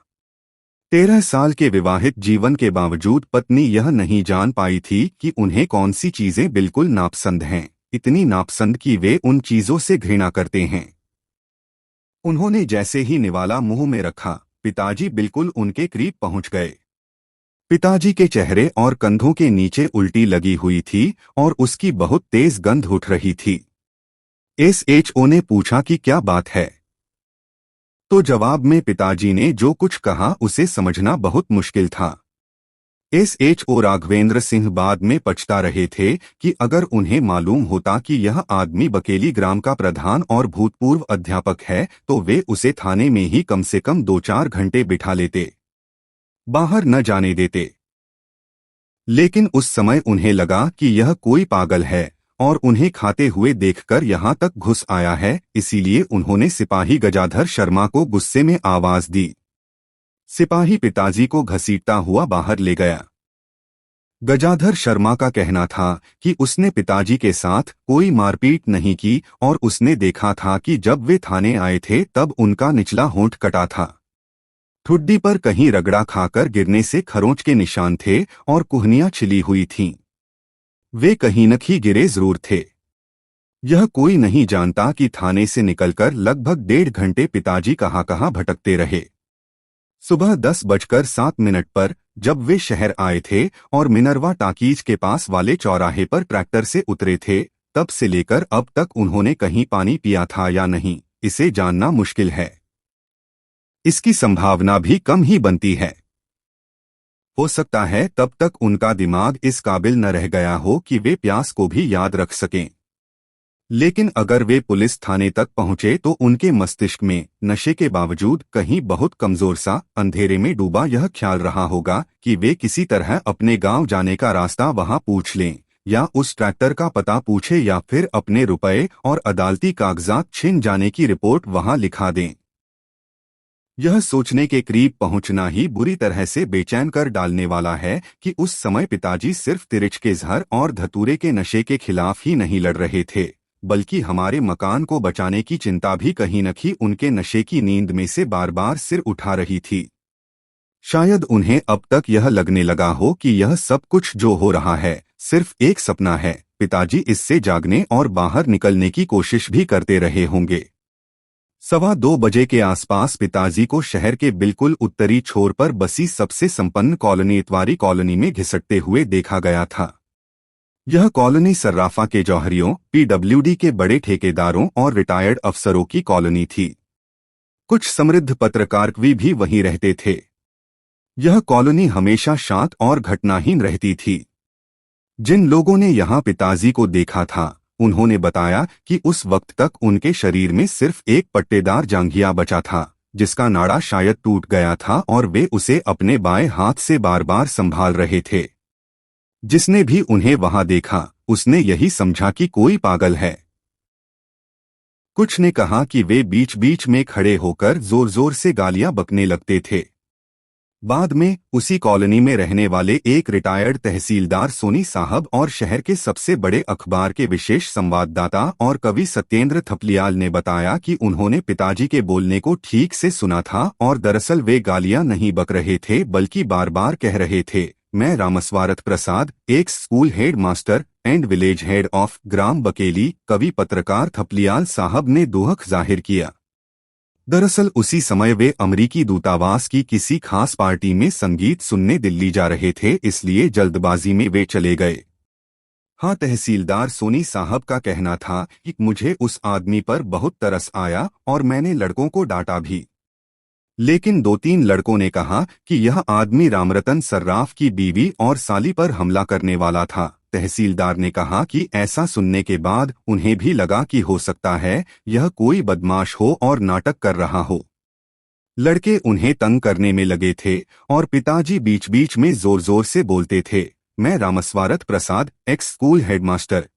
A: 13 साल के विवाहित जीवन के बावजूद पत्नी यह नहीं जान पाई थी कि उन्हें कौन सी चीजें बिल्कुल नापसंद हैं, इतनी नापसंद कि वे उन चीजों से घृणा करते हैं। उन्होंने जैसे ही निवाला मुंह में रखा, पिताजी बिल्कुल उनके करीब पहुंच गए। पिताजी के चेहरे और कंधों के नीचे उल्टी लगी हुई थी और उसकी बहुत तेज गंध उठ रही थी। एसएचओ ने पूछा कि क्या बात है, तो जवाब में पिताजी ने जो कुछ कहा उसे समझना बहुत मुश्किल था। एसएचओ राघवेंद्र सिंह बाद में पछता रहे थे कि अगर उन्हें मालूम होता कि यह आदमी बकेली ग्राम का प्रधान और भूतपूर्व अध्यापक है तो वे उसे थाने में ही कम से कम 2-4 घंटे बिठा लेते, बाहर न जाने देते। लेकिन उस समय उन्हें लगा कि यह कोई पागल है और उन्हें खाते हुए देखकर यहां तक घुस आया है, इसीलिए उन्होंने सिपाही गजाधर शर्मा को गुस्से में आवाज दी। सिपाही पिताजी को घसीटता हुआ बाहर ले गया। गजाधर शर्मा का कहना था कि उसने पिताजी के साथ कोई मारपीट नहीं की और उसने देखा था कि जब वे थाने आए थे तब उनका निचला होंठ कटा था। ठुड्डी पर कहीं रगड़ा खाकर गिरने से खरोंच के निशान थे और कुहनियां छिली हुई थीं। वे कहीं न कहीं गिरे जरूर थे। यह कोई नहीं जानता कि थाने से निकलकर लगभग 1.5 घंटे पिताजी कहाँ भटकते रहे। सुबह 10:07 पर जब वे शहर आए थे और मिनरवा टाकीज के पास वाले चौराहे पर ट्रैक्टर से उतरे थे, तब से लेकर अब तक उन्होंने कहीं पानी पिया था या नहीं, इसे जानना मुश्किल है। इसकी संभावना भी कम ही बनती है। हो सकता है तब तक उनका दिमाग इस काबिल न रह गया हो कि वे प्यास को भी याद रख सकें। लेकिन अगर वे पुलिस थाने तक पहुंचे तो उनके मस्तिष्क में नशे के बावजूद कहीं बहुत कमजोर सा अंधेरे में डूबा यह ख्याल रहा होगा कि वे किसी तरह अपने गांव जाने का रास्ता वहां पूछ लें या उस ट्रैक्टर का पता पूछे या फिर अपने रुपए और अदालती कागजात छिन जाने की रिपोर्ट वहां लिखा दें। यह सोचने के करीब पहुंचना ही बुरी तरह से बेचैन कर डालने वाला है कि उस समय पिताजी सिर्फ तिरिच के जहर और धतूरे के नशे के खिलाफ ही नहीं लड़ रहे थे, बल्कि हमारे मकान को बचाने की चिंता भी कहीं न कहीं उनके नशे की नींद में से बार बार सिर उठा रही थी। शायद उन्हें अब तक यह लगने लगा हो कि यह सब कुछ जो हो रहा है सिर्फ एक सपना है। पिताजी इससे जागने और बाहर निकलने की कोशिश भी करते रहे होंगे। 2:15 बजे के आसपास पिताजी को शहर के बिल्कुल उत्तरी छोर पर बसी सबसे संपन्न कॉलोनी इतवारी कॉलोनी में घिसटते हुए देखा गया था। यह कॉलोनी सर्राफा के जौहरियों, पीडब्ल्यूडी के बड़े ठेकेदारों और रिटायर्ड अफसरों की कॉलोनी थी। कुछ समृद्ध पत्रकार भी वहीं रहते थे। यह कॉलोनी हमेशा शांत और घटनाहीन रहती थी। जिन लोगों ने यहाँ पिताजी को देखा था उन्होंने बताया कि उस वक्त तक उनके शरीर में सिर्फ एक पट्टेदार जांघिया बचा था, जिसका नाड़ा शायद टूट गया था और वे उसे अपने बाएं हाथ से बार बार संभाल रहे थे। जिसने भी उन्हें वहां देखा उसने यही समझा कि कोई पागल है। कुछ ने कहा कि वे बीच बीच में खड़े होकर जोर जोर से गालियां बकने लगते थे। बाद में उसी कॉलोनी में रहने वाले एक रिटायर्ड तहसीलदार सोनी साहब और शहर के सबसे बड़े अखबार के विशेष संवाददाता और कवि सत्येंद्र थपलियाल ने बताया कि उन्होंने पिताजी के बोलने को ठीक से सुना था और दरअसल वे गालियां नहीं बक रहे थे बल्कि बार बार कह रहे थे, मैं रामस्वारथ प्रसाद, एक school head master and village head of gram Bakeli. कवि पत्रकार थपलियाल साहब ने दुख जाहिर किया। दरअसल उसी समय वे अमेरिकी दूतावास की किसी खास पार्टी में संगीत सुनने दिल्ली जा रहे थे, इसलिए जल्दबाजी में वे चले गए। हाँ, तहसीलदार सोनी साहब का कहना था कि मुझे उस आदमी पर बहुत तरस आया और मैंने लड़कों को डांटा भी, लेकिन 2-3 लड़कों ने कहा कि यह आदमी रामरतन सर्राफ की बीवी और साली पर हमला करने वाला था। तहसीलदार ने कहा कि ऐसा सुनने के बाद उन्हें भी लगा कि हो सकता है यह कोई बदमाश हो और नाटक कर रहा हो। लड़के उन्हें तंग करने में लगे थे और पिताजी बीच बीच में जोर जोर से बोलते थे, मैं रामस्वारथ प्रसाद, एक्स स्कूल हेडमास्टर।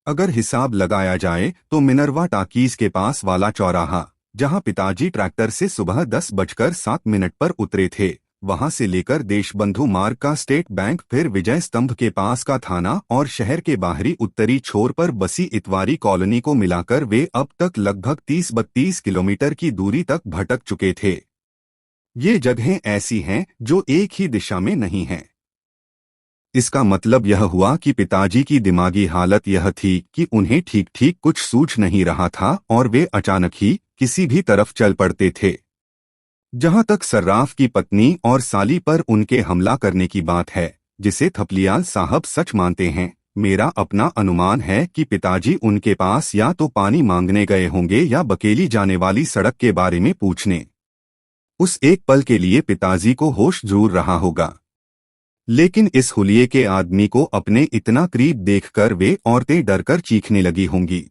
A: अगर हिसाब लगाया जाए तो मिनरवा टाकीज के पास वाला चौराहा जहां पिताजी ट्रैक्टर से सुबह 10:07 पर उतरे थे, वहां से लेकर देशबंधु मार्ग का स्टेट बैंक, फिर विजय स्तंभ के पास का थाना और शहर के बाहरी उत्तरी छोर पर बसी इतवारी कॉलोनी को मिलाकर वे अब तक लगभग 30-32 किलोमीटर की दूरी तक भटक चुके थे। ये जगहें ऐसी हैं जो एक ही दिशा में नहीं हैं। इसका मतलब यह हुआ कि पिताजी की दिमागी हालत यह थी कि उन्हें ठीक ठीक कुछ सूझ नहीं रहा था और वे अचानक ही किसी भी तरफ चल पड़ते थे। जहां तक सर्राफ की पत्नी और साली पर उनके हमला करने की बात है, जिसे थपलियाल साहब सच मानते हैं, मेरा अपना अनुमान है कि पिताजी उनके पास या तो पानी मांगने गए होंगे या बकेली जाने वाली सड़क के बारे में पूछने। उस एक पल के लिए पिताजी को होश जरूर रहा होगा, लेकिन इस हुलिये के आदमी को अपने इतना करीब देखकर वे औरतें डरकर चीखने लगी होंगी।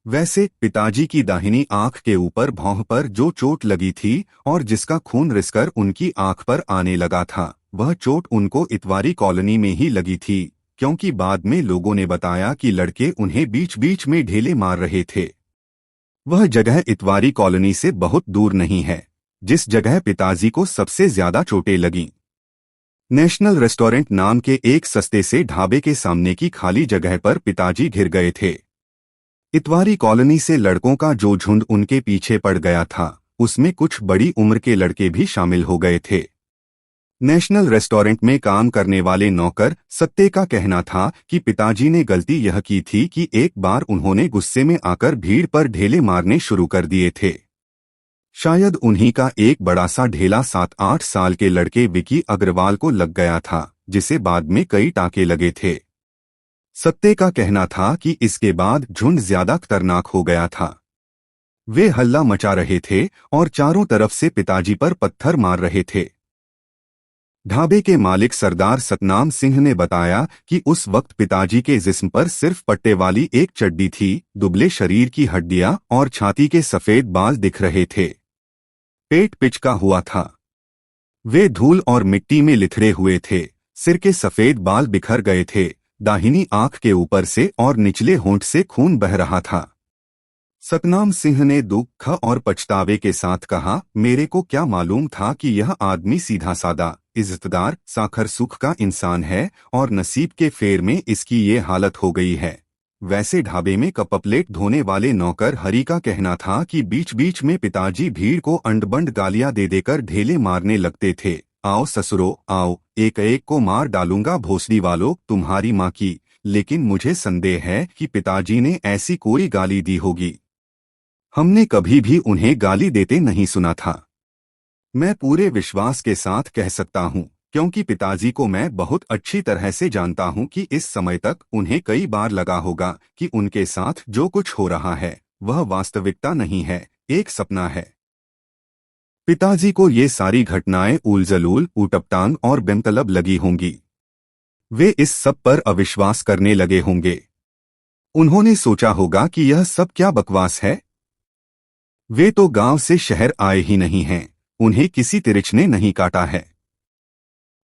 A: वैसे पिताजी की दाहिनी आंख के ऊपर भौं पर जो चोट लगी थी और जिसका खून रिसकर उनकी आंख पर आने लगा था, वह चोट उनको इतवारी कॉलोनी में ही लगी थी, क्योंकि बाद में लोगों ने बताया कि लड़के उन्हें बीच बीच में ढेले मार रहे थे। वह जगह इतवारी कॉलोनी से बहुत दूर नहीं है, जिस जगह पिताजी को सबसे ज्यादा चोटें लगीं। नेशनल रेस्टोरेंट नाम के एक सस्ते से ढाबे के सामने की खाली जगह पर पिताजी घिर गए थे। इतवारी कॉलोनी से लड़कों का जो झुंड उनके पीछे पड़ गया था, उसमें कुछ बड़ी उम्र के लड़के भी शामिल हो गए थे। नेशनल रेस्टोरेंट में काम करने वाले नौकर सत्ते का कहना था कि पिताजी ने गलती यह की थी कि एक बार उन्होंने गुस्से में आकर भीड़ पर ढेले मारने शुरू कर दिए थे। शायद उन्हीं का एक बड़ा सा ढेला 7-8 साल के लड़के विकी अग्रवाल को लग गया था, जिसे बाद में कई टाँके लगे थे। सत्ते का कहना था कि इसके बाद झुंड ज्यादा खतरनाक हो गया था। वे हल्ला मचा रहे थे और चारों तरफ से पिताजी पर पत्थर मार रहे थे। ढाबे के मालिक सरदार सतनाम सिंह ने बताया कि उस वक्त पिताजी के जिस्म पर सिर्फ पट्टे वाली एक चड्डी थी, दुबले शरीर की हड्डियां और छाती के सफेद बाल दिख रहे थे। पेट पिचका हुआ था। वे धूल और मिट्टी में लिथड़े हुए थे, सिर के सफेद बाल बिखर गए थे, दाहिनी आंख के ऊपर से और निचले होंठ से खून बह रहा था। सतनाम सिंह ने दुख और पछतावे के साथ कहा, मेरे को क्या मालूम था कि यह आदमी सीधा सादा, इज्जतदार, साखर सुख का इंसान है और नसीब के फेर में इसकी ये हालत हो गई है। वैसे ढाबे में कपप्लेट धोने वाले नौकर हरी का कहना था कि बीच बीच में पिताजी भीड़ को अंडबंड गालियां दे देकर ढेले मारने लगते थे। आओ ससुरो आओ, एक एक को मार डालूंगा भोसड़ी वालों, तुम्हारी माँ की। लेकिन मुझे संदेह है कि पिताजी ने ऐसी कोई गाली दी होगी। हमने कभी भी उन्हें गाली देते नहीं सुना था। मैं पूरे विश्वास के साथ कह सकता हूँ, क्योंकि पिताजी को मैं बहुत अच्छी तरह से जानता हूँ कि इस समय तक उन्हें कई बार लगा होगा कि उनके साथ जो कुछ हो रहा है वह वास्तविकता नहीं है, एक सपना है। पिताजी को ये सारी घटनाएं उलझलूल, ऊटपटांग और बेमतलब लगी होंगी। वे इस सब पर अविश्वास करने लगे होंगे। उन्होंने सोचा होगा कि यह सब क्या बकवास है। वे तो गांव से शहर आए ही नहीं हैं, उन्हें किसी तिरिच ने नहीं काटा है।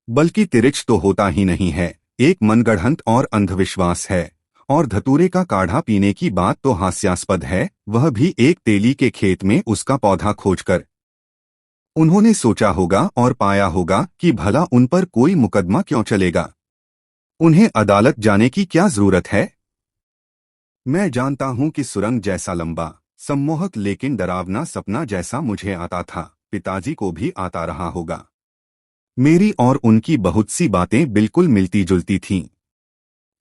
A: बल्कि तिरिच तो होता ही नहीं है, एक मनगढ़ंत और अंधविश्वास है। और धतूरे का काढ़ा पीने की बात तो हास्यास्पद है, वह भी एक तेली के खेत में उसका पौधा खोजकर। उन्होंने सोचा होगा और पाया होगा कि भला उन पर कोई मुकदमा क्यों चलेगा, उन्हें अदालत जाने की क्या जरूरत है। मैं जानता हूं कि सुरंग जैसा लंबा, सम्मोहक लेकिन डरावना सपना जैसा मुझे आता था, पिताजी को भी आता रहा होगा। मेरी और उनकी बहुत सी बातें बिल्कुल मिलती जुलती थीं।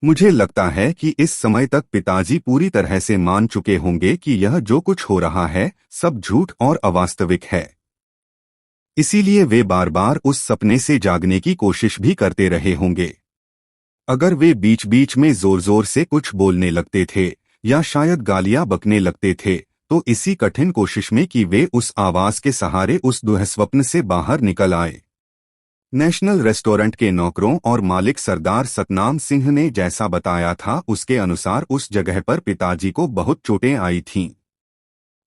A: मुझे लगता है कि इस समय तक पिताजी पूरी तरह से मान चुके होंगे कि यह जो कुछ हो रहा है सब झूठ और अवास्तविक है। इसीलिए वे बार बार उस सपने से जागने की कोशिश भी करते रहे होंगे। अगर वे बीच बीच में जोर जोर से कुछ बोलने लगते थे या शायद गालियां बकने लगते थे, तो इसी कठिन कोशिश में कि वे उस आवाज के सहारे उस दुःस्वप्न से बाहर निकल आए। नेशनल रेस्टोरेंट के नौकरों और मालिक सरदार सतनाम सिंह ने जैसा बताया था, उसके अनुसार उस जगह पर पिताजी को बहुत चोटें आई थीं।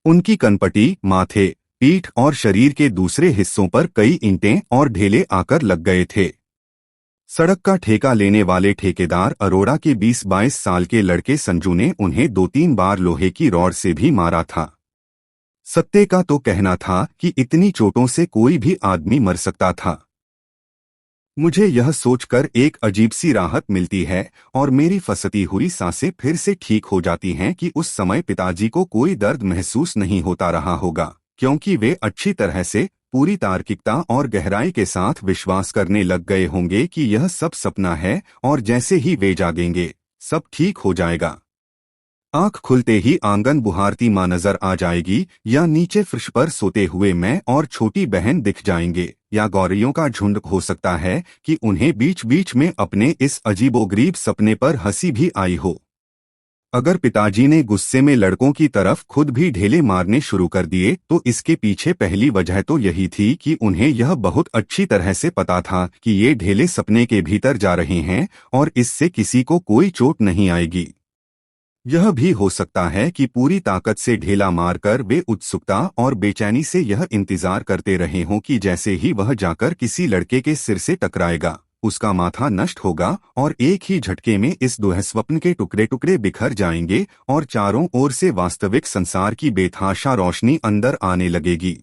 A: उनकी कनपटी, माथे, पीठ और शरीर के दूसरे हिस्सों पर कई ईंटें और ढेले आकर लग गए थे। सड़क का ठेका लेने वाले ठेकेदार अरोड़ा के 20-22 साल के लड़के संजू ने उन्हें 2-3 बार लोहे की रॉड से भी मारा था। सत्ते का तो कहना था कि इतनी चोटों से कोई भी आदमी मर सकता था। मुझे यह सोचकर एक अजीब सी राहत मिलती है और मेरी फंसती हुई सांसें फिर से ठीक हो जाती हैं कि उस समय पिताजी को कोई दर्द महसूस नहीं होता रहा होगा, क्योंकि वे अच्छी तरह से, पूरी तार्किकता और गहराई के साथ विश्वास करने लग गए होंगे कि यह सब सपना है और जैसे ही वे जागेंगे सब ठीक हो जाएगा। आंख खुलते ही आंगन बुहारती माँ नजर आ जाएगी, या नीचे फर्श पर सोते हुए मैं और छोटी बहन दिख जाएंगे, या गौरियों का झुंड। हो सकता है कि उन्हें बीच बीच में अपने इस अजीबोगरीब सपने पर हंसी भी आई हो। अगर पिताजी ने गुस्से में लड़कों की तरफ खुद भी ढेले मारने शुरू कर दिए तो इसके पीछे पहली वजह तो यही थी कि उन्हें यह बहुत अच्छी तरह से पता था कि ये ढेले सपने के भीतर जा रहे हैं और इससे किसी को कोई चोट नहीं आएगी। यह भी हो सकता है कि पूरी ताकत से ढेला मारकर वे उत्सुकता और बेचैनी से यह इंतजार करते रहे हों कि जैसे ही वह जाकर किसी लड़के के सिर से टकराएगा, उसका माथा नष्ट होगा और एक ही झटके में इस दुःस्वप्न के टुकड़े टुकड़े बिखर जाएंगे और चारों ओर से वास्तविक संसार की बेतहाशा रोशनी अंदर आने लगेगी।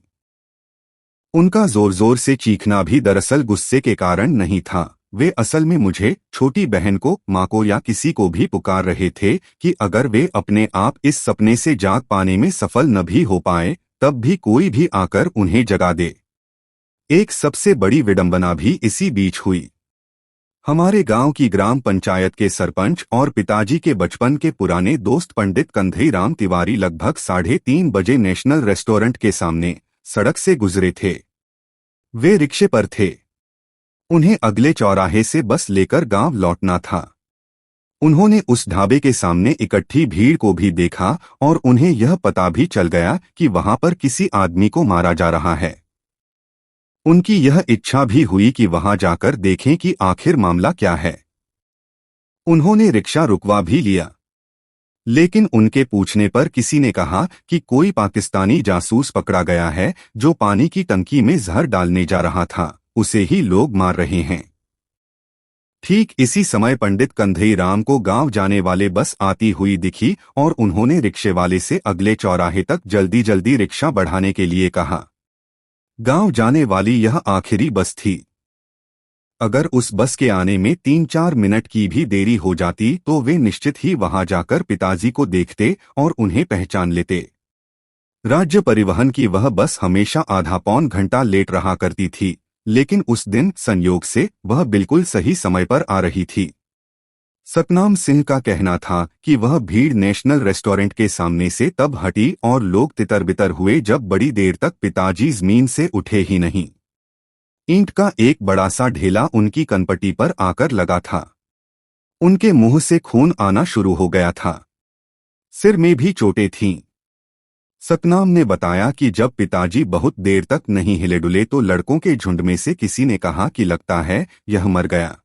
A: उनका जोर जोर से चीखना भी दरअसल गुस्से के कारण नहीं था। वे असल में मुझे, छोटी बहन को, माँ को या किसी को भी पुकार रहे थे कि अगर वे अपने आप इस सपने से जाग पाने में सफल न भी हो पाए तब भी कोई भी आकर उन्हें जगा दे। एक सबसे बड़ी विडंबना भी इसी बीच हुई। हमारे गांव की ग्राम पंचायत के सरपंच और पिताजी के बचपन के पुराने दोस्त पंडित कंधईराम तिवारी लगभग 3:30 बजे नेशनल रेस्टोरेंट के सामने सड़क से गुजरे थे। वे रिक्शे पर थे। उन्हें अगले चौराहे से बस लेकर गांव लौटना था। उन्होंने उस ढाबे के सामने इकट्ठी भीड़ को भी देखा और उन्हें यह पता भी चल गया कि वहां पर किसी आदमी को मारा जा रहा है। उनकी यह इच्छा भी हुई कि वहां जाकर देखें कि आखिर मामला क्या है। उन्होंने रिक्शा रुकवा भी लिया, लेकिन उनके पूछने पर किसी ने कहा कि कोई पाकिस्तानी जासूस पकड़ा गया है जो पानी की टंकी में जहर डालने जा रहा था, उसे ही लोग मार रहे हैं। ठीक इसी समय पंडित कंधईराम को गांव जाने वाले बस आती हुई दिखी और उन्होंने रिक्शे वाले से अगले चौराहे तक जल्दी जल्दी रिक्शा बढ़ाने के लिए कहा। गांव जाने वाली यह आखिरी बस थी। अगर उस बस के आने में 3-4 मिनट की भी देरी हो जाती तो वे निश्चित ही वहां जाकर पिताजी को देखते और उन्हें पहचान लेते। राज्य परिवहन की वह बस हमेशा आधा पौन घंटा लेट रहा करती थी, लेकिन उस दिन संयोग से वह बिल्कुल सही समय पर आ रही थी। सतनाम सिंह का कहना था कि वह भीड़ नेशनल रेस्टोरेंट के सामने से तब हटी और लोग तितर बितर हुए जब बड़ी देर तक पिताजी जमीन से उठे ही नहीं। ईंट का एक बड़ा सा ढेला उनकी कनपटी पर आकर लगा था। उनके मुंह से खून आना शुरू हो गया था। सिर में भी चोटें थीं। सतनाम ने बताया कि जब पिताजी बहुत देर तक नहीं हिले डुले तो लड़कों के झुंड में से किसी ने कहा कि लगता है यह मर गया।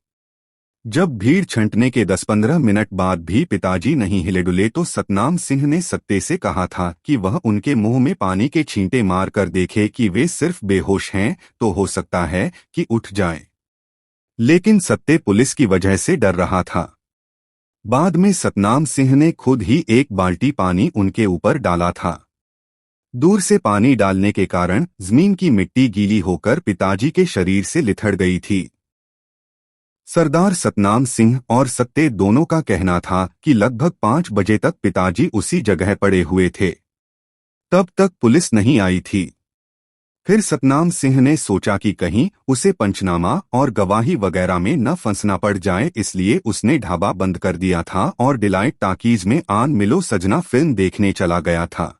A: जब भीड़ छंटने के 10-15 मिनट बाद भी पिताजी नहीं हिले डुले तो सतनाम सिंह ने सत्ते से कहा था कि वह उनके मुंह में पानी के छींटे मार कर देखे कि वे सिर्फ बेहोश हैं तो हो सकता है कि उठ जाएं। लेकिन सत्ते पुलिस की वजह से डर रहा था। बाद में सतनाम सिंह ने खुद ही एक बाल्टी पानी उनके ऊपर डाला था। दूर से पानी डालने के कारण जमीन की मिट्टी गीली होकर पिताजी के शरीर से लिथड़ गई थी। सरदार सतनाम सिंह और सत्ते दोनों का कहना था कि लगभग 5 बजे तक पिताजी उसी जगह पड़े हुए थे। तब तक पुलिस नहीं आई थी। फिर सतनाम सिंह ने सोचा कि कहीं उसे पंचनामा और गवाही वगैरह में न फंसना पड़ जाए, इसलिए उसने ढाबा बंद कर दिया था और डिलाइट टाकीज में आन मिलो सजना फिल्म देखने चला गया था।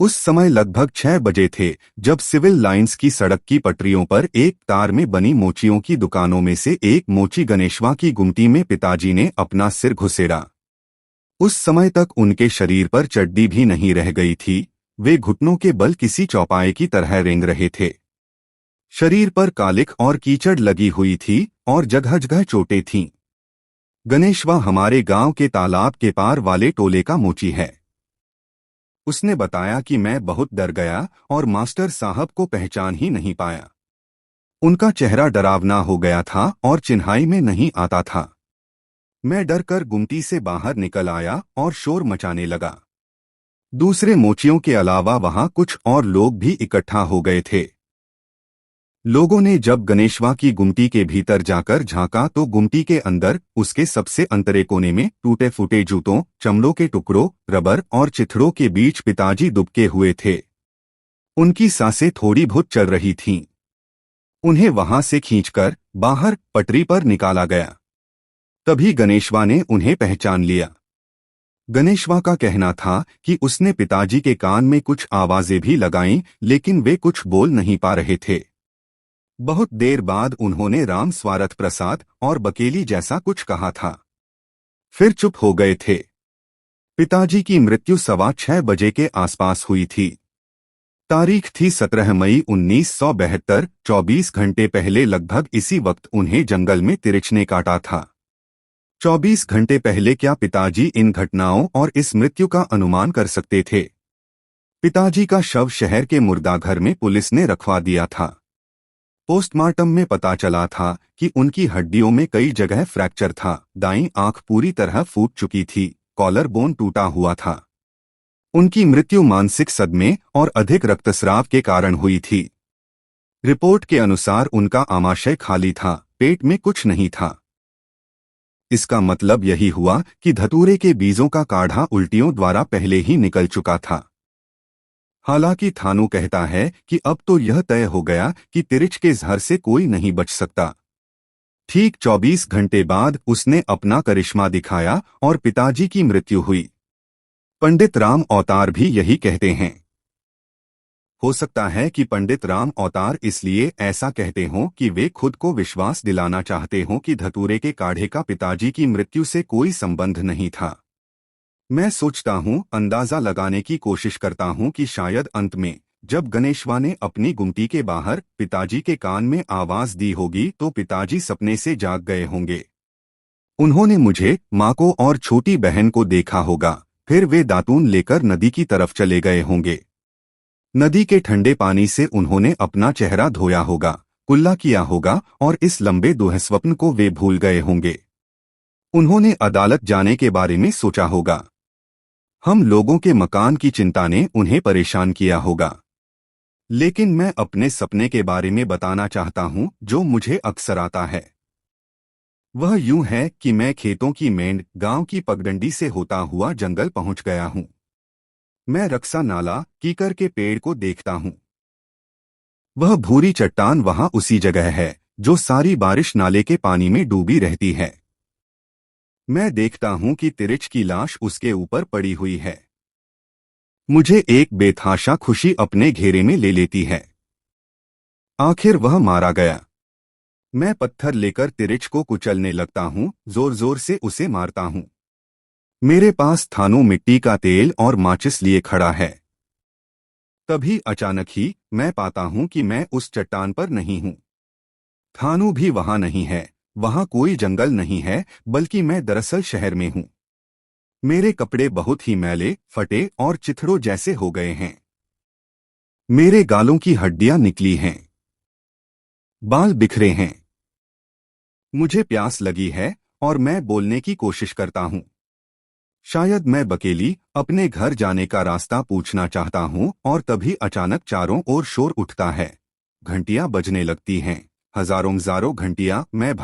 A: उस समय लगभग 6 बजे थे जब सिविल लाइंस की सड़क की पटरियों पर एक तार में बनी मोचियों की दुकानों में से एक मोची गणेशवा की गुमटी में पिताजी ने अपना सिर घुसेड़ा। उस समय तक उनके शरीर पर चड्डी भी नहीं रह गई थी। वे घुटनों के बल किसी चौपाए की तरह रेंग रहे थे। शरीर पर कालिख और कीचड़ लगी हुई थी और जगह जगह चोटें थीं। गणेशवा हमारे गांव के तालाब के पार वाले टोले का मोची है। उसने बताया कि मैं बहुत डर गया और मास्टर साहब को पहचान ही नहीं पाया। उनका चेहरा डरावना हो गया था और चिन्हाई में नहीं आता था। मैं डरकर गुमटी से बाहर निकल आया और शोर मचाने लगा। दूसरे मोचियों के अलावा वहां कुछ और लोग भी इकट्ठा हो गए थे। लोगों ने जब गणेशवा की गुमटी के भीतर जाकर झांका तो गुमटी के अंदर उसके सबसे अंतरे कोने में टूटे फूटे जूतों, चमड़ों के टुकड़ों, रबर और चिथड़ों के बीच पिताजी दुबके हुए थे। उनकी सांसें थोड़ी बहुत चल रही थीं। उन्हें वहां से खींचकर बाहर पटरी पर निकाला गया। तभी गणेशवा ने उन्हें पहचान लिया। गणेशवा का कहना था कि उसने पिताजी के कान में कुछ आवाजें भी लगाईं, लेकिन वे कुछ बोल नहीं पा रहे थे। बहुत देर बाद उन्होंने राम स्वारथ प्रसाद और बकेली जैसा कुछ कहा था, फिर चुप हो गए थे। पिताजी की मृत्यु 6:15 बजे के आसपास हुई थी। तारीख थी 17 मई 1972। 24 घंटे पहले लगभग इसी वक्त उन्हें जंगल में तिरिच ने काटा था। 24 घंटे पहले क्या पिताजी इन घटनाओं और इस मृत्यु का अनुमान कर सकते थे? पिताजी का शव शहर के मुर्दाघर में पुलिस ने रखवा दिया था। पोस्टमार्टम में पता चला था कि उनकी हड्डियों में कई जगह फ्रैक्चर था, दाईं आंख पूरी तरह फूट चुकी थी, कॉलर बोन टूटा हुआ था। उनकी मृत्यु मानसिक सदमे और अधिक रक्तस्राव के कारण हुई थी। रिपोर्ट के अनुसार उनका आमाशय खाली था, पेट में कुछ नहीं था। इसका मतलब यही हुआ कि धतूरे के बीजों का काढ़ा उल्टियों द्वारा पहले ही निकल चुका था। हालांकि थानू कहता है कि अब तो यह तय हो गया कि तिरिच के जहर से कोई नहीं बच सकता। ठीक 24 घंटे बाद उसने अपना करिश्मा दिखाया और पिताजी की मृत्यु हुई। पंडित राम अवतार भी यही कहते हैं। हो सकता है कि पंडित राम अवतार इसलिए ऐसा कहते हों कि वे खुद को विश्वास दिलाना चाहते हों कि धतूरे के काढ़े का पिताजी की मृत्यु से कोई संबंध नहीं था। मैं सोचता हूं, अंदाजा लगाने की कोशिश करता हूं कि शायद अंत में जब गणेशवा ने अपनी गुमटी के बाहर पिताजी के कान में आवाज दी होगी तो पिताजी सपने से जाग गए होंगे। उन्होंने मुझे, माँ को और छोटी बहन को देखा होगा, फिर वे दातून लेकर नदी की तरफ चले गए होंगे। नदी के ठंडे पानी से उन्होंने अपना चेहरा धोया होगा, कुल्ला किया होगा और इस लंबे दुःस्वप्न को वे भूल गए होंगे। उन्होंने अदालत जाने के बारे में सोचा होगा। हम लोगों के मकान की चिंता ने उन्हें परेशान किया होगा। लेकिन मैं अपने सपने के बारे में बताना चाहता हूं जो मुझे अक्सर आता है। वह यूं है कि मैं खेतों की मेंढ गांव की पगडंडी से होता हुआ जंगल पहुंच गया हूं। मैं रक्सा नाला कीकर के पेड़ को देखता हूं। वह भूरी चट्टान वहां उसी जगह है जो सारी बारिश नाले के पानी में डूबी रहती है। मैं देखता हूं कि तिरिच की लाश उसके ऊपर पड़ी हुई है। मुझे एक बेतहाशा खुशी अपने घेरे में ले लेती है। आखिर वह मारा गया। मैं पत्थर लेकर तिरिच को कुचलने लगता हूं, जोर जोर से उसे मारता हूं। मेरे पास थानों मिट्टी का तेल और माचिस लिए खड़ा है। तभी अचानक ही मैं पाता हूं कि मैं उस चट्टान पर नहीं हूं। थानू भी वहां नहीं है, वहां कोई जंगल नहीं है, बल्कि मैं दरअसल शहर में हूं। मेरे कपड़े बहुत ही मैले, फटे और चिथड़ों जैसे हो गए हैं। मेरे गालों की हड्डियां निकली हैं। बाल बिखरे हैं। मुझे प्यास लगी है और मैं बोलने की कोशिश करता हूं। शायद मैं बकेली अपने घर जाने का रास्ता पूछना चाहता हूं और तभी अचानक चारों ओर शोर उठता है। घंटियां बजने लगती हैं, हजारों घंटियां। मैं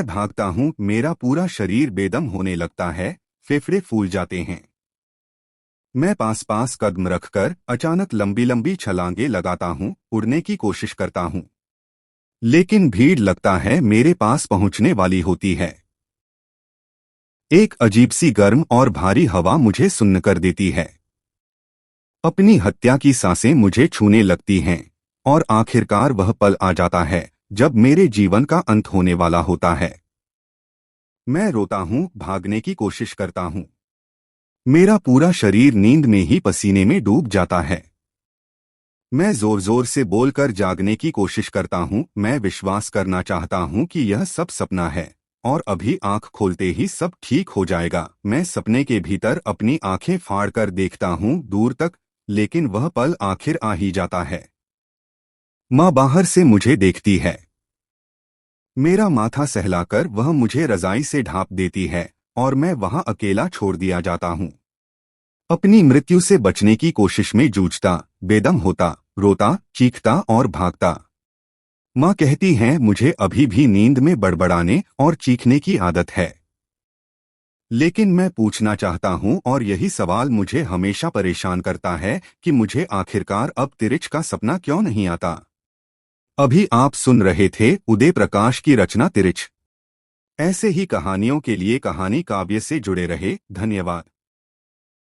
A: भागता हूं, मेरा पूरा शरीर बेदम होने लगता है, फेफड़े फूल जाते हैं। मैं पास कदम रखकर अचानक लंबी लंबी छलांगे लगाता हूं, उड़ने की कोशिश करता हूं। लेकिन भीड़ लगता है मेरे पास पहुंचने वाली होती है। एक अजीब सी गर्म और भारी हवा मुझे सुन्न कर देती है। अपनी हत्या की सांसें मुझे छूने लगती हैं और आखिरकार वह पल आ जाता है जब मेरे जीवन का अंत होने वाला होता है। मैं रोता हूं, भागने की कोशिश करता हूं। मेरा पूरा शरीर नींद में ही पसीने में डूब जाता है। मैं जोर जोर से बोलकर जागने की कोशिश करता हूं। मैं विश्वास करना चाहता हूं कि यह सब सपना है और अभी आंख खोलते ही सब ठीक हो जाएगा। मैं सपने के भीतर अपनी आंखें फाड़कर देखता हूं दूर तक, लेकिन वह पल आखिर आ ही जाता है। माँ बाहर से मुझे देखती है। मेरा माथा सहलाकर वह मुझे रजाई से ढांप देती है और मैं वहां अकेला छोड़ दिया जाता हूं। अपनी मृत्यु से बचने की कोशिश में जूझता, बेदम होता, रोता, चीखता और भागता। माँ कहती हैं मुझे अभी भी नींद में बड़बड़ाने और चीखने की आदत है। लेकिन मैं पूछना चाहता हूं और यही सवाल मुझे हमेशा परेशान करता है कि मुझे आखिरकार अब तिरिच का सपना क्यों नहीं आता। अभी आप सुन रहे थे उदय प्रकाश की रचना तिरिच। ऐसे ही कहानियों के लिए कहानी काव्य से जुड़े रहे। धन्यवाद।